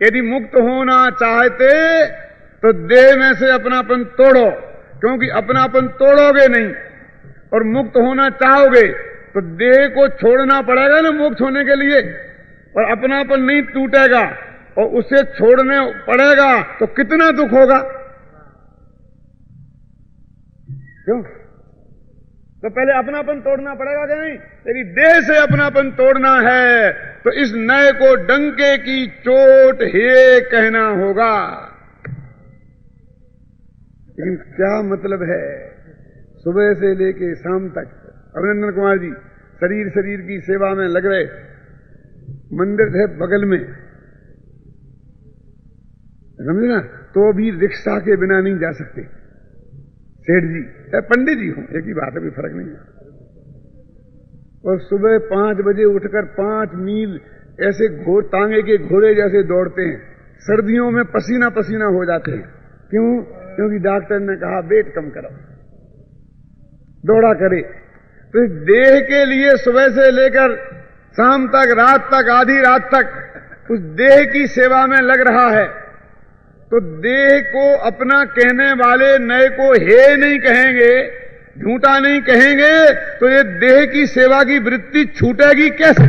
यदि मुक्त होना चाहते तो देह में से अपनापन तोड़ो, क्योंकि अपनापन तोड़ोगे नहीं, और मुक्त होना चाहोगे तो देह को छोड़ना पड़ेगा ना मोक्ष होने के लिए, और अपनापन नहीं टूटेगा और उसे छोड़ने पड़ेगा तो कितना दुख होगा। क्यों? तो पहले अपनापन तोड़ना पड़ेगा कि नहीं? यदि देह से अपनापन तोड़ना है तो इस नए को डंके की चोट हे कहना होगा। लेकिन क्या मतलब है? सुबह से लेके शाम तक अभिनंदन कुमार जी शरीर की सेवा में लग रहे, मंदिर है बगल में, समझे ना, तो भी रिक्शा के बिना नहीं जा सकते। सेठ जी चाहे पंडित जी हों, एक ही बात है, कोई फर्क नहीं है। और सुबह 5 बजे उठकर 5 मील ऐसे तांगे के घोड़े जैसे दौड़ते हैं, सर्दियों में पसीना पसीना हो जाते हैं। क्यों? क्योंकि डॉक्टर ने कहा वेट कम करो, दौड़ा करे। तो इस देह के लिए सुबह से लेकर शाम तक, रात तक, आधी रात तक उस देह की सेवा में लग रहा है। तो देह को अपना कहने वाले नए को हे नहीं कहेंगे, झूठा नहीं कहेंगे, तो ये देह की सेवा की वृत्ति छूटेगी कैसे?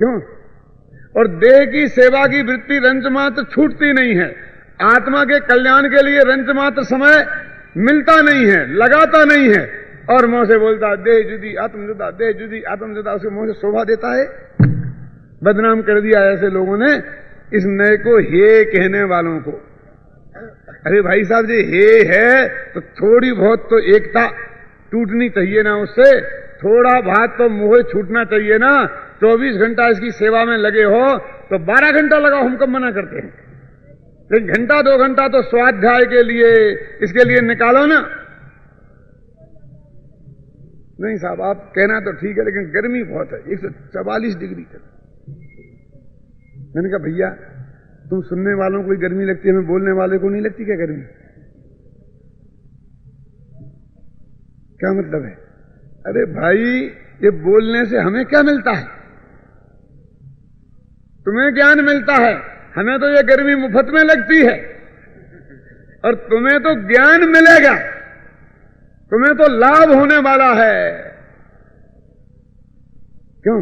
क्यों? और देह की सेवा की वृत्ति रंच मात्र छूटती नहीं है। आत्मा के कल्याण के लिए रंच मात्र समय मिलता नहीं है, लगाता नहीं है। और मुंह से बोलता देह जुदी आत्म जुदा, देह जुदी आत्म जुदा, उसके मुंह से शोभा देता है। बदनाम कर दिया ऐसे लोगों ने इस नए को हे कहने वालों को। अरे भाई साहब जी, हे है तो थोड़ी बहुत तो एकता टूटनी चाहिए ना, उससे थोड़ा बहुत तो मोह छूटना चाहिए ना। 24 घंटा इसकी सेवा में लगे हो तो 12 घंटा लगाओ, हम कब मना करते हैं। 1 घंटा 2 घंटा तो स्वाध्याय के लिए, इसके लिए निकालो ना। नहीं साहब, आप कहना तो ठीक है, लेकिन गर्मी बहुत है, 144 डिग्री तक। मैंने कहा भैया, तुम सुनने वालों को ही गर्मी लगती है, हमें बोलने वाले को नहीं लगती क्या गर्मी? क्या मतलब है? अरे भाई, ये बोलने से हमें क्या मिलता है? तुम्हें ज्ञान मिलता है, हमें तो ये गर्मी मुफ्त में लगती है। और तुम्हें तो ज्ञान मिलेगा, तुम्हें तो लाभ होने वाला है। क्यों?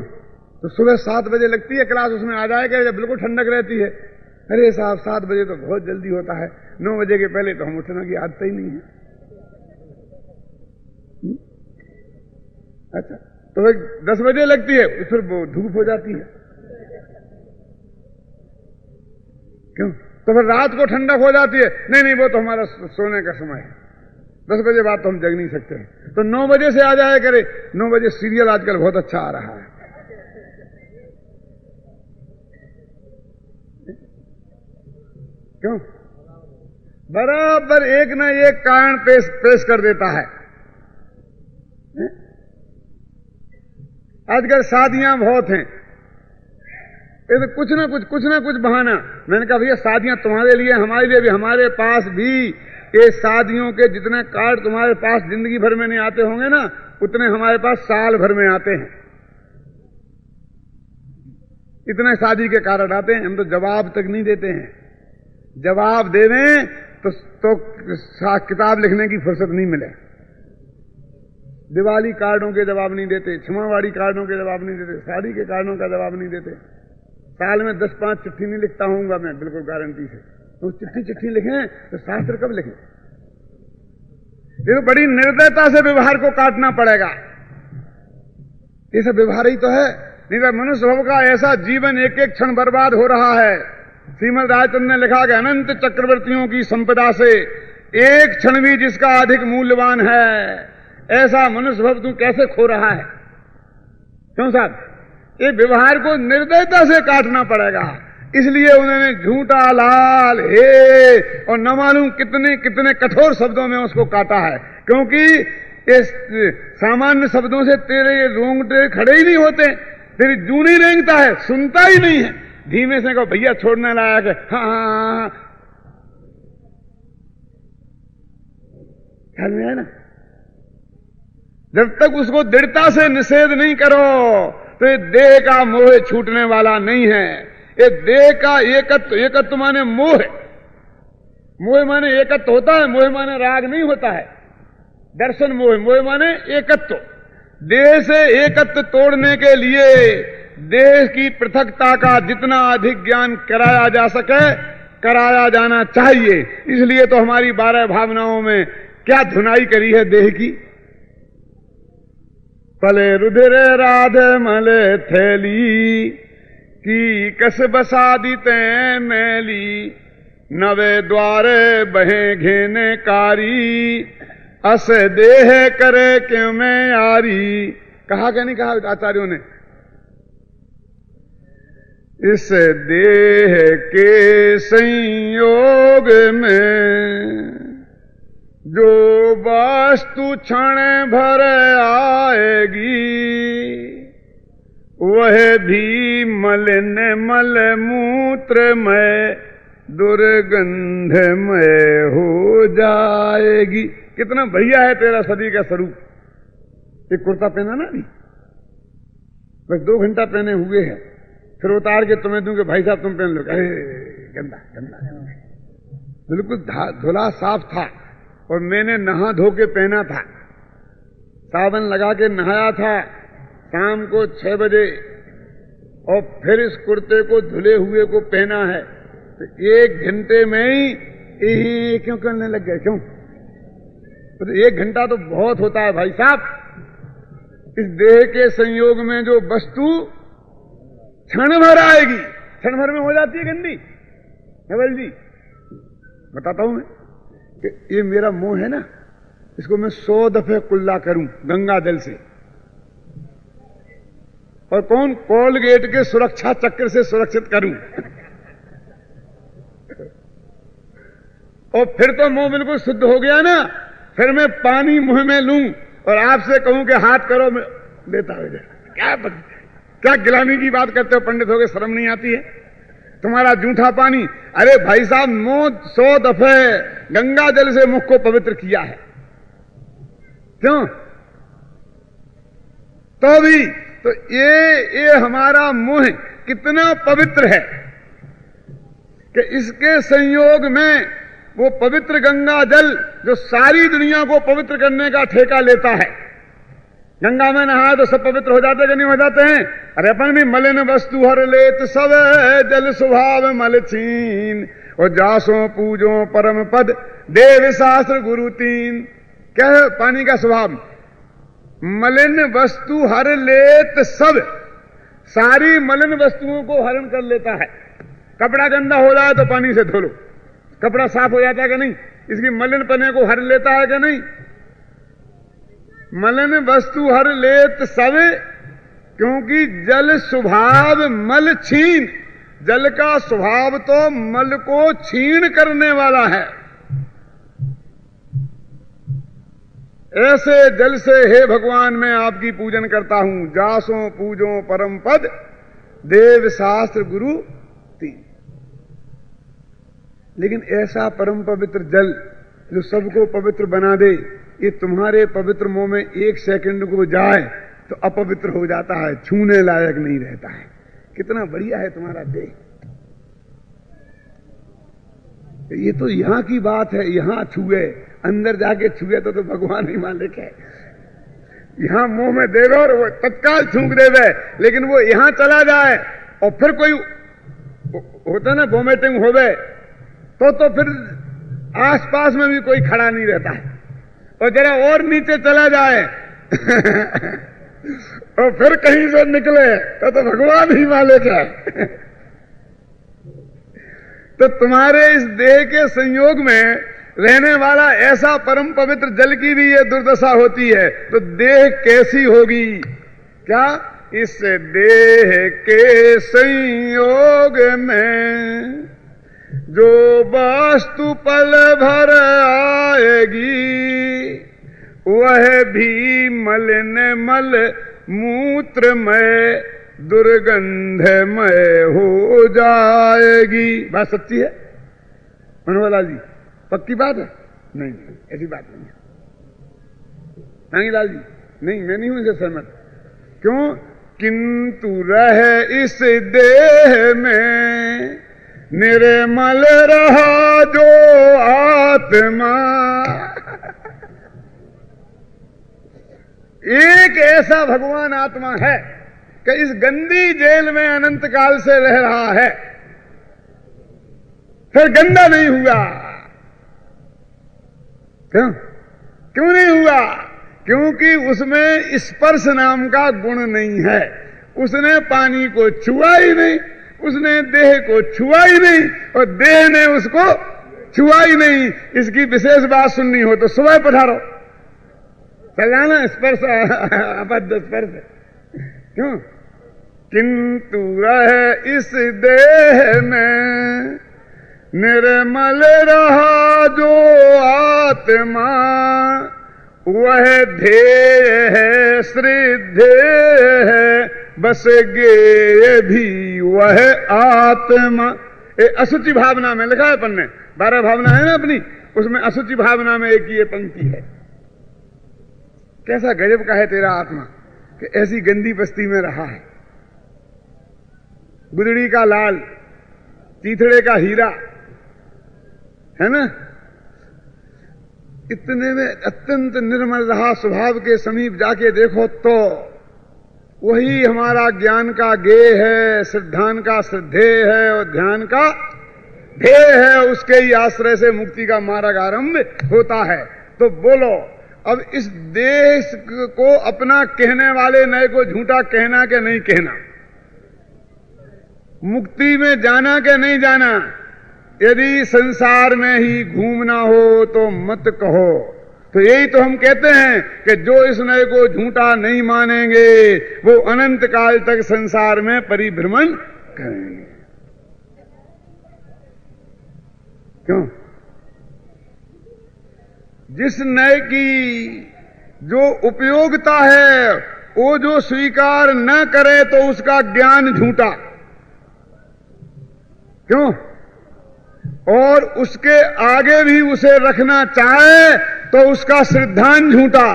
तो सुबह 7 बजे लगती है क्लास, उसमें आ जाएगा जब बिल्कुल ठंडक रहती है। अरे साहब, 7 बजे तो बहुत जल्दी होता है, 9 बजे के पहले तो हम उठने की आदत ही नहीं है। अच्छा, तो फिर 10 बजे लगती है, फिर धूप हो जाती है। क्यों? तो फिर रात को ठंडक हो जाती है। नहीं, वो तो हमारा सोने का समय है, 10 बजे बाद तो हम जग नहीं सकते हैं। तो 9 बजे से आ जाया करे। 9 बजे सीरियल आजकल बहुत अच्छा आ रहा है। क्यों? बराबर एक ना एक कारण पेश कर देता है। आजकल शादियां बहुत हैं, ये तो कुछ ना कुछ बहाना। मैंने कहा भैया, शादियां तुम्हारे लिए, हमारे लिए भी, हमारे पास भी ये शादियों के जितने कार्ड तुम्हारे पास जिंदगी भर में नहीं आते होंगे ना, उतने हमारे पास साल भर में आते हैं। इतने शादी के कार्ड आते हैं, हम तो जवाब तक नहीं देते हैं। जवाब देवें तो किताब लिखने की फुर्सत नहीं मिले। दिवाली कार्डों के जवाब नहीं देते, क्षमावाड़ी कार्डों के जवाब नहीं देते, शादी के कार्डों का जवाब नहीं देते। साल में 10-5 चिट्ठी नहीं लिखता हूंगा मैं, बिल्कुल गारंटी से। तो चिट्ठी लिखें तो शास्त्र कब लिखें? ये तो बड़ी निर्दयता से व्यवहार को काटना पड़ेगा। ये सब व्यवहार ही तो है। नहीं तो मनुष्य स्वभाव का ऐसा जीवन एक एक क्षण बर्बाद हो रहा है। श्रीमद राजचंद्र ने लिखा कि अनंत चक्रवर्तियों की संपदा से एक क्षण भी जिसका अधिक मूल्यवान है, ऐसा मनुष्य स्वभाव तू कैसे खो रहा है? क्यों साहब? ये व्यवहार को निर्दयता से काटना पड़ेगा। इसलिए उन्होंने झूठा, लाल, हे और न मालूम कितने कितने कठोर शब्दों में उसको काटा है। क्योंकि इस सामान्य शब्दों से तेरे ये रोंगटे खड़े ही नहीं होते, तेरी जूं नहीं रेंगता है, सुनता ही नहीं है। धीमे से कहो भैया छोड़ने लायक है, हाँ, ख्याल में है ना? जब तक उसको दृढ़ता से निषेध नहीं करो तो ये देह का मोह छूटने वाला नहीं है। ये देह का एकत्व माने मोह है। मोह माने एकत्व होता है, मोह माने राग नहीं होता है। दर्शन मोह माने एकत्व। देह से एकत्व तोड़ने के लिए देह की पृथकता का जितना अधिक ज्ञान कराया जा सके कराया जाना चाहिए। इसलिए तो हमारी 12 भावनाओं में क्या धुनाई करी है देह की। पले रुधिर राधे मले थैली की कस बसादिते मैली, नवे द्वारे बहे घेने कारी, अस देह करे क्यों मैं यारी। कहा क्या नहीं कहा आचार्यों ने? इस देह के संयोग में जो वस्तु क्षण भर आएगी वह भी मलिन मल मूत्रमय दुर्गंधमय हो जाएगी। कितना बढ़िया है तेरा सदी का स्वरूप। एक कुर्ता पहना ना अभी, बस 2 घंटा पहने हुए हैं, फिर उतार के तुम्हें दूं कि भाई साहब तुम पहन लो। अरे गंदा गंदा, बिल्कुल धुला साफ था और मैंने नहा धो के पहना था, साबुन लगा के नहाया था शाम को 6 बजे, और फिर इस कुर्ते को धुले हुए को पहना है, तो 1 घंटे में ही क्यों करने लग गए? क्यों? तो 1 घंटा तो बहुत होता है भाई साहब। इस देह के संयोग में जो वस्तु क्षण भर आएगी, क्षण भर में हो जाती है गंदी। नवल जी बताता हूं मैं कि ये मेरा मुंह है ना, इसको मैं 100 दफे कुल्ला करूं गंगा जल से, और कौन कोलगेट के सुरक्षा चक्र से सुरक्षित करूं और फिर तो मुंह बिल्कुल शुद्ध हो गया ना, फिर मैं पानी मुंह में लूं और आपसे कहूं कि हाथ करो, देता हो जाए। क्या गिलानी की बात करते हो पंडित हो गए, शर्म नहीं आती है? तुम्हारा जूठा पानी, अरे भाई साहब मुंह 100 दफे गंगा जल से मुख को पवित्र किया है। क्यों? तो भी तो ये हमारा मुंह कितना पवित्र है कि इसके संयोग में वो पवित्र गंगा जल जो सारी दुनिया को पवित्र करने का ठेका लेता है। गंगा में नहाए तो सब पवित्र हो जाते कि नहीं हो जाते हैं? अरे अपन भी मलिन वस्तु हर लेत सब जल स्वभाव मल छीन, और जासो पूजो परम पद देव शास्त्र गुरु तीन। क्या है पानी का स्वभाव? मलिन वस्तु हर लेत सब, सारी मलिन वस्तुओं को हरण कर लेता है। कपड़ा गंदा हो जाए तो पानी से धो लो, कपड़ा साफ हो जाता है कि नहीं? इसकी मलिन पने को हर लेता है कि नहीं? मलिन वस्तु हर लेत सब, क्योंकि जल स्वभाव मल छीन, जल का स्वभाव तो मल को छीन करने वाला है। ऐसे जल से हे भगवान मैं आपकी पूजन करता हूं। जासो पूजो परम पद देव शास्त्र गुरु तीन। लेकिन ऐसा परम पवित्र जल जो सबको पवित्र बना दे, ये तुम्हारे पवित्र मुंह में 1 सेकंड को जाए तो अपवित्र हो जाता है, छूने लायक नहीं रहता है। कितना बढ़िया है तुम्हारा देह। ये तो यहां की बात है, यहां छुए, अंदर जाके छुए तो भगवान ही मालिक है। यहां मुंह में देवे और वो तत्काल छूक देवे, लेकिन वो यहां चला जाए और फिर कोई होता ना वोमिटिंग होवे तो फिर आसपास में भी कोई खड़ा नहीं रहता है, और जरा और नीचे चला जाए और फिर कहीं से निकले तो भगवान ही मालिक है। तो तुम्हारे इस देह के संयोग में रहने वाला ऐसा परम पवित्र जल की भी ये दुर्दशा होती है, तो देह कैसी होगी? क्या इस देह के संयोग में जो वस्तु पल भर आएगी वह भी मलिन मल मूत्रमय दुर्गंधमय हो जाएगी। बात सच्ची है मनोहरलाल जी? पक्की बात है? नहीं, ऐसी बात नहीं है। नांगीलाल जी? नहीं, मैं नहीं हूं इसे सहमत। क्यों? किंतु रह इस देह में निर्मल रहा जो आत्मा। एक ऐसा भगवान आत्मा है कि इस गंदी जेल में अनंत काल से रह रहा है, फिर गंदा नहीं हुआ। क्यों? क्यों नहीं हुआ? क्योंकि उसमें स्पर्श नाम का गुण नहीं है। उसने पानी को छुआ ही नहीं, उसने देह को छुआ ही नहीं, और देह ने उसको छुआ ही नहीं। इसकी विशेष बात सुननी हो तो सुबह पधारो, चल जाना स्पर्श अबद्ध स्पर्श। क्यों? किंतु रह इस देह में निर्मल रहा जो आत्मा वह ध्येय है श्रद्धेय है, बस गेय भी वह आत्मा। अशुचि भावना में लिखा है अपन ने, 12 भावना है ना अपनी, उसमें अशुचि भावना में एक ये पंक्ति है। कैसा गजब का है तेरा आत्मा कि ऐसी गंदी बस्ती में रहा है। गुदड़ी का लाल, चीथड़े का हीरा, है ना, इतने में अत्यंत निर्मल रहा। स्वभाव के समीप जाके देखो तो वही हमारा ज्ञान का गेय है, श्रद्धान का श्रद्धेय है और ध्यान का ध्येय है। उसके ही आश्रय से मुक्ति का मार्ग आरंभ होता है। तो बोलो, अब इस देश को अपना कहने वाले नए को झूठा कहना कि नहीं कहना, मुक्ति में जाना कि नहीं जाना, यदि संसार में ही घूमना हो तो मत कहो। तो यही तो हम कहते हैं कि जो इस नए को झूठा नहीं मानेंगे वो अनंत काल तक संसार में परिभ्रमण करेंगे। क्यों? जिस नए की जो उपयोगिता है वो जो स्वीकार न करे तो उसका ज्ञान झूठा। क्यों? और उसके आगे भी उसे रखना चाहे तो उसका श्रद्धान झूठा।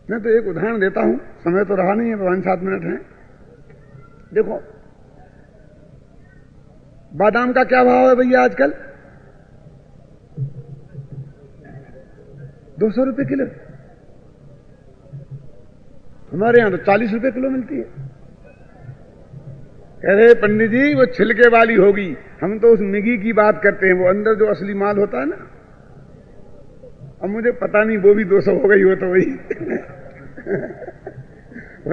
मैं तो एक उदाहरण देता हूं, समय तो रहा नहीं है, 5-7 मिनट है। देखो, बादाम का क्या भाव है भैया आजकल? 200 रुपए किलो। हमारे यहां तो 40 रुपए किलो मिलती है। कह रहे पंडित जी वो छिलके वाली होगी। हम तो उस मिगी की बात करते हैं, वो अंदर जो असली माल होता है ना। अब मुझे पता नहीं वो भी 200 हो गई हो तो वही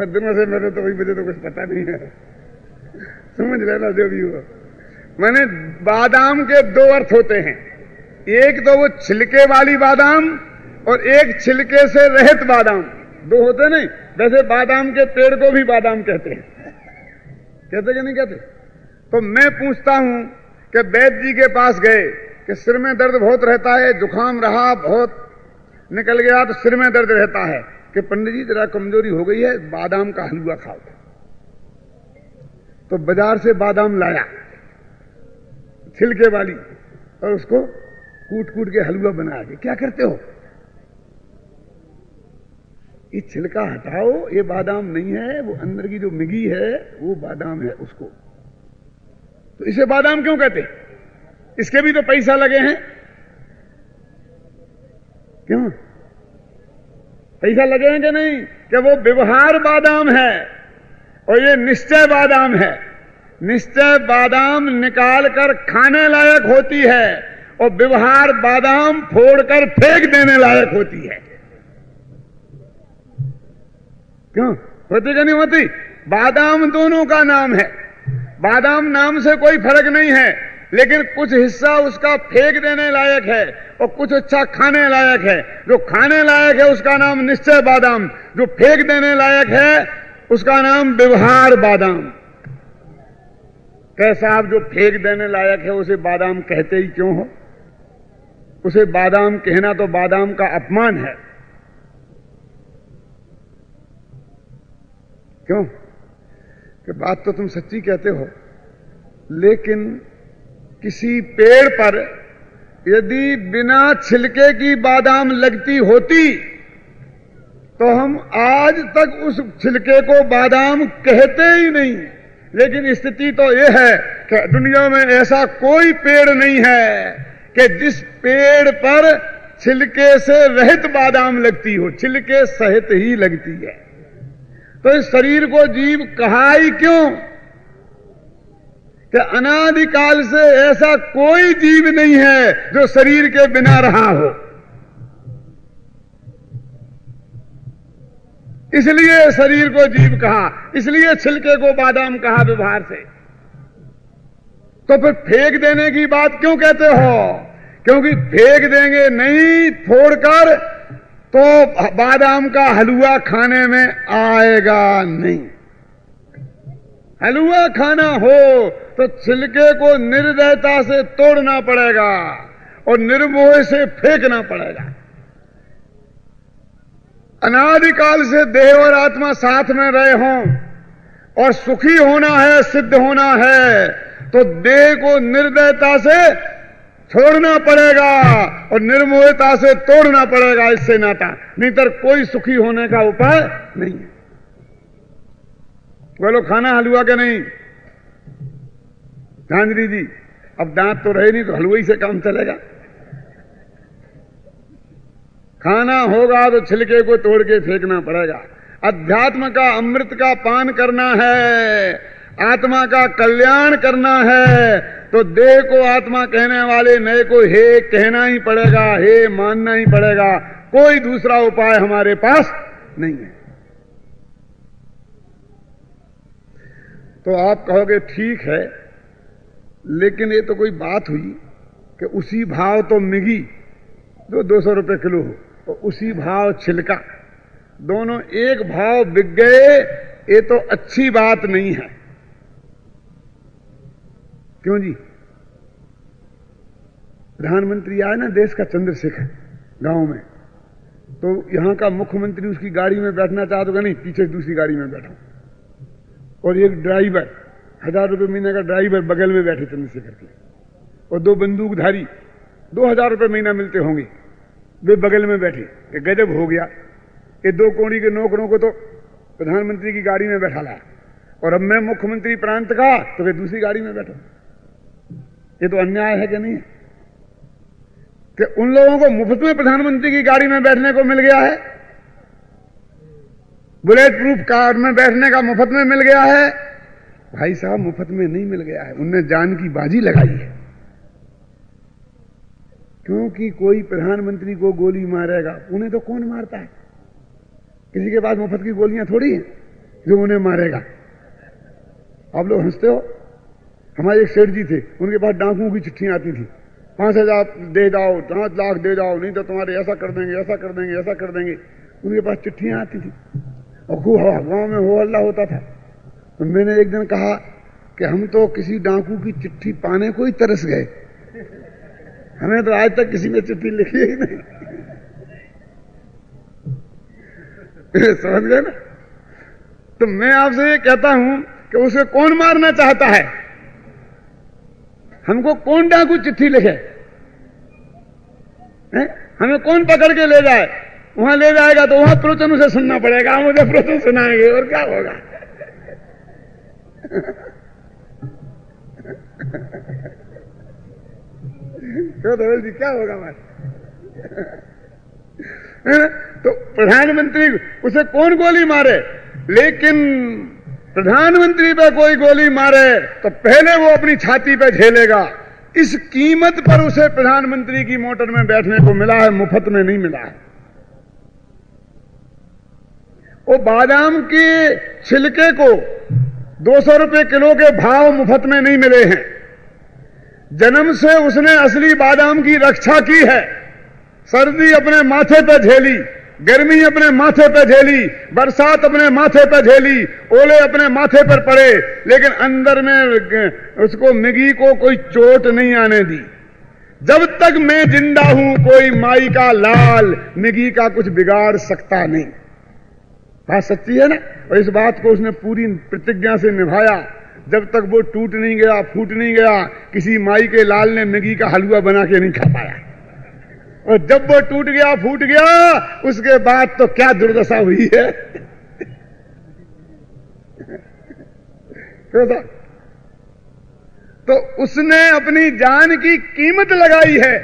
दिनों से मेरे तो वही, मुझे तो कुछ पता नहीं है, समझ लेना जो भी हो। मैंने बादाम के 2 अर्थ होते हैं, एक तो वो छिलके वाली बादाम और एक छिलके से रहित बादाम। 2 होते नहीं। वैसे बादाम के पेड़ को भी बादाम कहते हैं, कहते कि नहीं कहते? तो मैं पूछता हूं कि वैद्य जी के पास गए कि सिर में दर्द बहुत रहता है, जुकाम रहा, बहुत निकल गया तो सिर में दर्द रहता है, कि पंडित जी जरा कमजोरी हो गई है, बादाम का हलवा खाओ। तो बाजार से बादाम लाया छिलके वाली और उसको कूट कूट के हलवा बना के। क्या करते हो? ये छिलका हटाओ, ये बादाम नहीं है, वो अंदर की जो मिगी है वो बादाम है उसको। तो इसे बादाम क्यों कहते? इसके भी तो पैसा लगे हैं। क्यों पैसा लगे हैं कि नहीं? कि वो व्यवहार बादाम है और ये निश्चय बादाम है। निश्चय बादाम निकाल कर खाने लायक होती है और व्यवहार बादाम फोड़कर फेंक देने लायक होती है। क्यों होती कि नहीं होती? बादाम दोनों का नाम है। बादाम नाम से कोई फर्क नहीं है, लेकिन कुछ हिस्सा उसका फेंक देने लायक है और कुछ अच्छा खाने लायक है। जो खाने लायक है उसका नाम निश्चय बादाम, जो फेंक देने लायक है उसका नाम व्यवहार बादाम। कैसा आप जो फेंक देने लायक है उसे बादाम कहते ही क्यों हो? उसे बादाम कहना तो बादाम का अपमान है। क्यों? कि बात तो तुम सच्ची कहते हो, लेकिन किसी पेड़ पर यदि बिना छिलके की बादाम लगती होती तो हम आज तक उस छिलके को बादाम कहते ही नहीं। लेकिन स्थिति तो यह है कि दुनिया में ऐसा कोई पेड़ नहीं है कि जिस पेड़ पर छिलके से रहित बादाम लगती हो, छिलके सहित ही लगती है। तो इस शरीर को जीव कहा ही क्यों? कि अनादिकाल से ऐसा कोई जीव नहीं है जो शरीर के बिना रहा हो। इसलिए शरीर को जीव कहा, इसलिए छिलके को बादाम कहा व्यवहार से। तो फिर फेंक देने की बात क्यों कहते हो? क्योंकि फेंक देंगे नहीं, फोड़कर तो बादाम का हलवा खाने में आएगा नहीं। हलवा खाना हो तो छिलके को निर्दयता से तोड़ना पड़ेगा और निर्मोह से फेंकना पड़ेगा। अनादिकाल से देह और आत्मा साथ में रहे हों और सुखी होना है, सिद्ध होना है, तो देह को निर्दयता से छोड़ना पड़ेगा और निर्मोहता से तोड़ना पड़ेगा इससे नाता, नहीं तो कोई सुखी होने का उपाय नहीं है। बोलो खाना हलवा के नहीं? झांझरी जी, अब दांत तो रहे नहीं तो हलवा ही से काम चलेगा। खाना होगा तो छिलके को तोड़ के फेंकना पड़ेगा। अध्यात्म का अमृत का पान करना है, आत्मा का कल्याण करना है, तो देह को आत्मा कहने वाले नए को हे कहना ही पड़ेगा, हे मानना ही पड़ेगा। कोई दूसरा उपाय हमारे पास नहीं है। तो आप कहोगे ठीक है, लेकिन ये तो कोई बात हुई कि उसी भाव तो मिगी जो 200 रुपए किलो हो और उसी भाव छिलका, दोनों एक भाव बिक गए, ये तो अच्छी बात नहीं है। क्यों जी? प्रधानमंत्री आए ना देश का, चंद्रशेखर, गांव में, तो यहां का मुख्यमंत्री उसकी गाड़ी में बैठना चाहता होगा, नहीं पीछे दूसरी गाड़ी में बैठा, और एक ड्राइवर 1000 रुपये महीने का ड्राइवर बगल में बैठे चंद्रशेखर के, और 2 बंदूकधारी 2000 रुपये महीना मिलते होंगे, वे बगल में बैठे। ये गजब हो गया। ये 2 कौड़ी के नौकरों को तो प्रधानमंत्री की गाड़ी में बैठा लाया, और अब मैं मुख्यमंत्री प्रांत का तो वे दूसरी गाड़ी में बैठा। ये तो अन्याय है कि नहीं है? कि उन लोगों को मुफ्त में प्रधानमंत्री की गाड़ी में बैठने को मिल गया है, बुलेट प्रूफ कार में बैठने का मुफ्त में मिल गया है। भाई साहब, मुफ्त में नहीं मिल गया है, उनने जान की बाजी लगाई है। क्योंकि कोई प्रधानमंत्री को गोली मारेगा, उन्हें तो कौन मारता है? किसी के पास मुफ्त की गोलियां थोड़ी हैं जो उन्हें मारेगा। आप लोग हंसते हो। हमारे एक सेठ जी थे, उनके पास डाकुओं की चिट्ठियां आती थी, 5000 दे जाओ, 5 लाख दे जाओ, नहीं तो तुम्हारे ऐसा कर देंगे, ऐसा कर देंगे, ऐसा कर देंगे। उनके पास चिट्ठियां आती थी और खूब गांव में हो हल्ला होता था। तो मैंने एक दिन कहा कि हम तो किसी डाकू की चिट्ठी पाने को ही तरस गए, हमें तो आज तक किसी ने चिट्ठी लिखी ही नहीं। समझ गए ना? तो मैं आपसे ये कहता हूं कि उसे कौन मारना चाहता है? हमको कौन डाकू चिट्ठी लिखे? हमें कौन पकड़ के ले जाए? वहां ले जाएगा तो वहां प्रवचन उसे सुनना पड़ेगा, हम उसे प्रवचन सुनाएंगे, और क्या होगा? जी क्या होगा बात? तो प्रधानमंत्री उसे कौन गोली मारे? लेकिन प्रधानमंत्री पे कोई गोली मारे तो पहले वो अपनी छाती पे झेलेगा। इस कीमत पर उसे प्रधानमंत्री की मोटर में बैठने को मिला है, मुफ्त में नहीं मिला है। वो बादाम के छिलके को 200 रुपए किलो के भाव मुफ्त में नहीं मिले हैं। जन्म से उसने असली बादाम की रक्षा की है। सर्दी अपने माथे पर झेली, गर्मी अपने माथे पर झेली, बरसात अपने माथे पर झेली, ओले अपने माथे पर पड़े, लेकिन अंदर में उसको मिगी को कोई चोट नहीं आने दी। जब तक मैं जिंदा हूं कोई माई का लाल मिगी का कुछ बिगाड़ सकता नहीं। बात सच्ची है ना? और इस बात को उसने पूरी प्रतिज्ञा से निभाया। जब तक वो टूट नहीं गया, फूट नहीं गया, किसी माई के लाल ने मिगी का हलवा बना के नहीं खा पाया। और जब वो टूट गया, फूट गया, उसके बाद तो क्या दुर्दशा हुई है। तो उसने अपनी जान की कीमत लगाई है,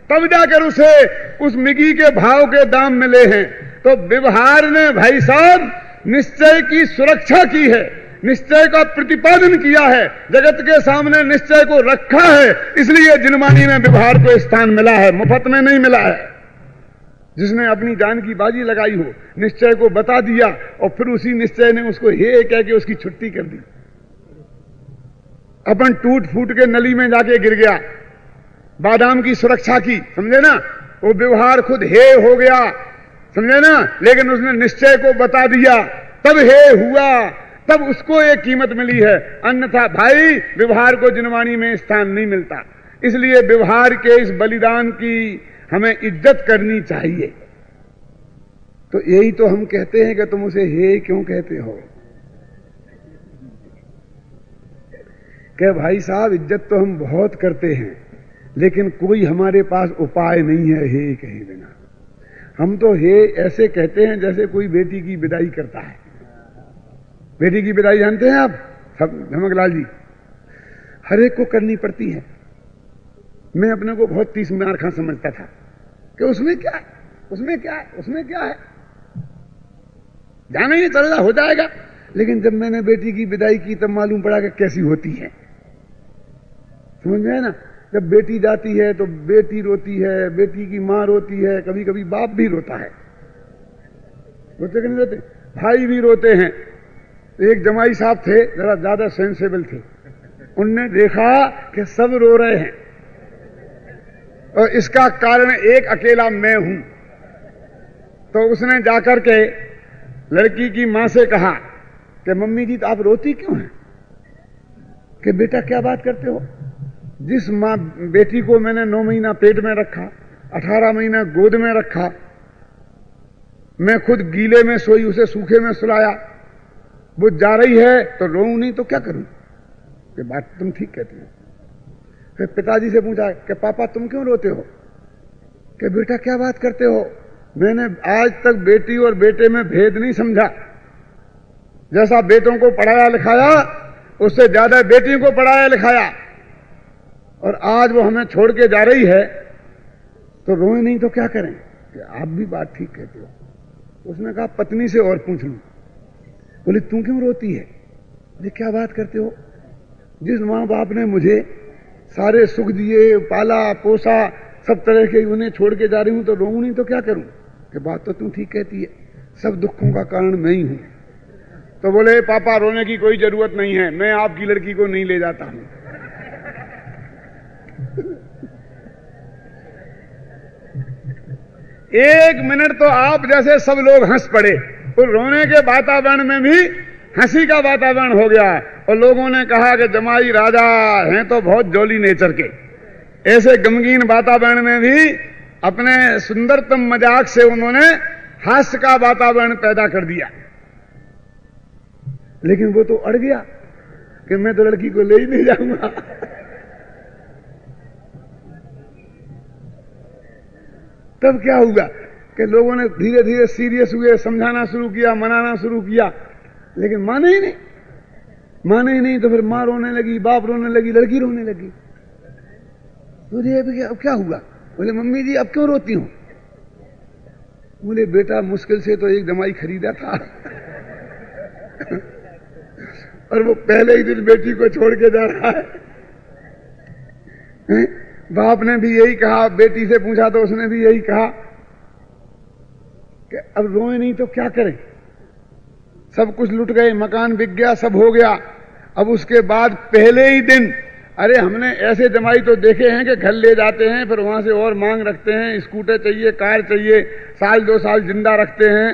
तब जाकर उसे उस मिगी के भाव के दाम मिले हैं। तो व्यवहार ने भाई साहब निश्चय की सुरक्षा की है, निश्चय का प्रतिपादन किया है, जगत के सामने निश्चय को रखा है। इसलिए जिनमानी में व्यवहार को स्थान मिला है, मुफ्त में नहीं मिला है। जिसने अपनी जान की बाजी लगाई हो, निश्चय को बता दिया और फिर उसी निश्चय ने उसको हे कह के उसकी छुट्टी कर दी। अपन टूट फूट के नली में जाके गिर गया, बादाम की सुरक्षा की, समझे ना? वो व्यवहार खुद हे हो गया, समझे ना? लेकिन उसने निश्चय को बता दिया, तब हे हुआ। तब उसको एक कीमत मिली है, अन्यथा भाई व्यवहार को जिनवाणी में स्थान नहीं मिलता। इसलिए व्यवहार के इस बलिदान की हमें इज्जत करनी चाहिए। तो यही तो हम कहते हैं कि तुम उसे हे क्यों कहते हो? कि भाई साहब इज्जत तो हम बहुत करते हैं, लेकिन कोई हमारे पास उपाय नहीं है हे कहे बिना। हम तो हे ऐसे कहते हैं जैसे कोई बेटी की विदाई करता है। बेटी की विदाई जानते हैं आप सब धमकलाल जी, हर एक को करनी पड़ती है। मैं अपने को बहुत 30 मार खा समझता था कि उसमें क्या है, उसमें क्या है, उसमें क्या है, जाना ही चल रहा हो जाएगा। लेकिन जब मैंने बेटी की विदाई की तब मालूम पड़ा कि कैसी होती है। समझ में है ना? जब बेटी जाती है तो बेटी रोती है, बेटी की मां रोती है, कभी कभी बाप भी रोता है। रोते कि नहीं रोते? भाई भी रोते हैं। एक जमाई साहब थे, जरा ज्यादा सेंसेबल थे। उनने देखा कि सब रो रहे हैं और इसका कारण एक अकेला मैं हूं। तो उसने जाकर के लड़की की मां से कहा कि मम्मी जी तो आप रोती क्यों हैं? कि बेटा क्या बात करते हो? जिस मां बेटी को मैंने 9 महीना पेट में रखा, 18 महीना गोद में रखा, मैं खुद गीले में सोई, उसे सूखे में सुलाया, वो जा रही है तो रोऊं नहीं तो क्या करूं? कि बात तुम ठीक कहती हो। फिर पिताजी से पूछा कि पापा तुम क्यों रोते हो? कि बेटा क्या बात करते हो? मैंने आज तक बेटी और बेटे में भेद नहीं समझा। जैसा बेटों को पढ़ाया लिखाया उससे ज्यादा बेटियों को पढ़ाया लिखाया, और आज वो हमें छोड़ के जा रही है तो रोए नहीं तो क्या करें? कि आप भी बात ठीक कहते हो। उसने कहा पत्नी से और पूछ लूं। बोले तू क्यों रोती है? बोले क्या बात करते हो? जिस मां बाप ने मुझे सारे सुख दिए, पाला पोसा, सब तरह के, उन्हें छोड़ के जा रही हूं तो रोऊं नहीं तो क्या करूं? कि बात तो तू ठीक कहती है, सब दुखों का कारण मैं ही हूं। तो बोले पापा रोने की कोई जरूरत नहीं है, मैं आपकी लड़की को नहीं ले जाता हूं। एक मिनट तो आप जैसे सब लोग हंस पड़े, और रोने के वातावरण में भी हंसी का वातावरण हो गया। और लोगों ने कहा कि जमाई राजा हैं तो बहुत जॉली नेचर के। ऐसे गमगीन वातावरण में भी अपने सुंदरतम मजाक से उन्होंने हास्य का वातावरण पैदा कर दिया। लेकिन वो तो अड़ गया कि मैं तो लड़की को ले ही नहीं जाऊंगा। तब क्या हुआ कि लोगों ने धीरे धीरे सीरियस हुए, समझाना शुरू किया, मनाना शुरू किया, लेकिन माने ही नहीं। माने ही नहीं तो फिर मां रोने लगी, बाप रोने लगी, लड़की रोने लगी। तो अब क्या हुआ? बोले मम्मी जी अब क्यों रोती हूं? बोले बेटा मुश्किल से तो एक जमाई खरीदा था और वो पहले ही दिन बेटी को छोड़ के जा रहा है। बाप ने भी यही कहा, बेटी से पूछा तो उसने भी यही कहा कि अब रोए नहीं तो क्या करें? सब कुछ लुट गए, मकान बिक गया, सब हो गया। अब उसके बाद पहले ही दिन, अरे हमने ऐसे जमाई तो देखे हैं कि घर ले जाते हैं, फिर वहां से और मांग रखते हैं, स्कूटर चाहिए, कार चाहिए, साल 2 साल जिंदा रखते हैं।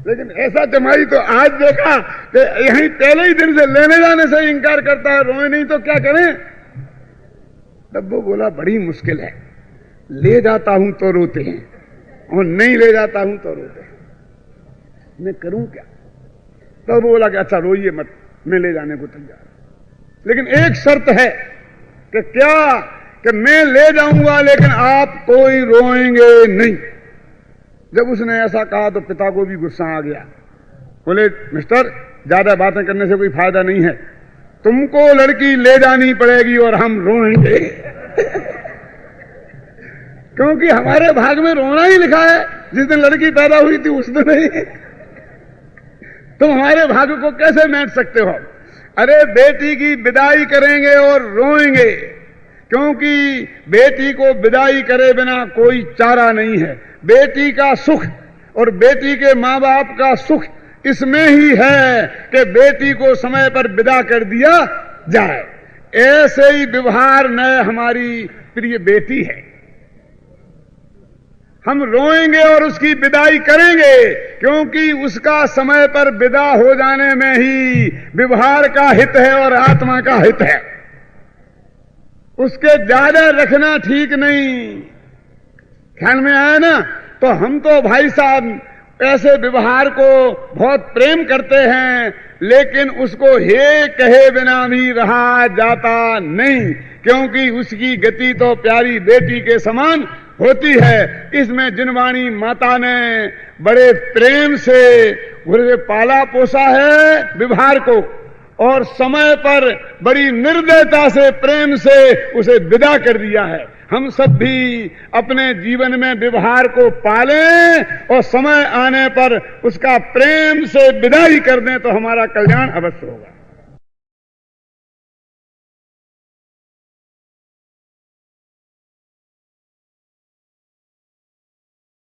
लेकिन ऐसा जमाई तो आज देखा कि यहीं पहले ही दिन से लेने जाने से इनकार करता है, रोए नहीं तो क्या करें? तब वो बोला बड़ी मुश्किल है, ले जाता हूं तो रोते हैं और नहीं ले जाता हूं तो रोते हैं, मैं करूं क्या? तो वो बोला कि अच्छा रोइए मत, मैं ले जाने को तैयार, लेकिन एक शर्त है कि क्या, कि मैं ले जाऊंगा लेकिन आप कोई रोएंगे नहीं। जब उसने ऐसा कहा तो पिता को भी गुस्सा आ गया। बोले मिस्टर ज्यादा बातें करने से कोई फायदा नहीं है, तुमको लड़की ले जानी पड़ेगी और हम रोएंगे। क्योंकि हमारे भाग में रोना ही लिखा है। जिस दिन लड़की पैदा हुई थी उस दिन नहीं। तुम हमारे भाग्य को कैसे मैट सकते हो? अरे बेटी की विदाई करेंगे और रोएंगे, क्योंकि बेटी को विदाई करे बिना कोई चारा नहीं है। बेटी का सुख और बेटी के मां बाप का सुख इसमें ही है कि बेटी को समय पर विदा कर दिया जाए। ऐसे ही व्यवहार न हमारी प्रिय बेटी है। हम रोएंगे और उसकी विदाई करेंगे, क्योंकि उसका समय पर विदा हो जाने में ही व्यवहार का हित है और आत्मा का हित है। उसके ज्यादा रखना ठीक नहीं। ख्याल में आया ना? तो हम तो भाई साहब ऐसे व्यवहार को बहुत प्रेम करते हैं, लेकिन उसको हे कहे बिना भी रहा जाता नहीं, क्योंकि उसकी गति तो प्यारी बेटी के समान होती है। इसमें जिनवाणी माता ने बड़े प्रेम से उसे पाला पोसा है व्यवहार को, और समय पर बड़ी निर्दयता से प्रेम से उसे विदा कर दिया है। हम सब भी अपने जीवन में व्यवहार को पालें और समय आने पर उसका प्रेम से विदाई कर दें तो हमारा कल्याण अवश्य होगा।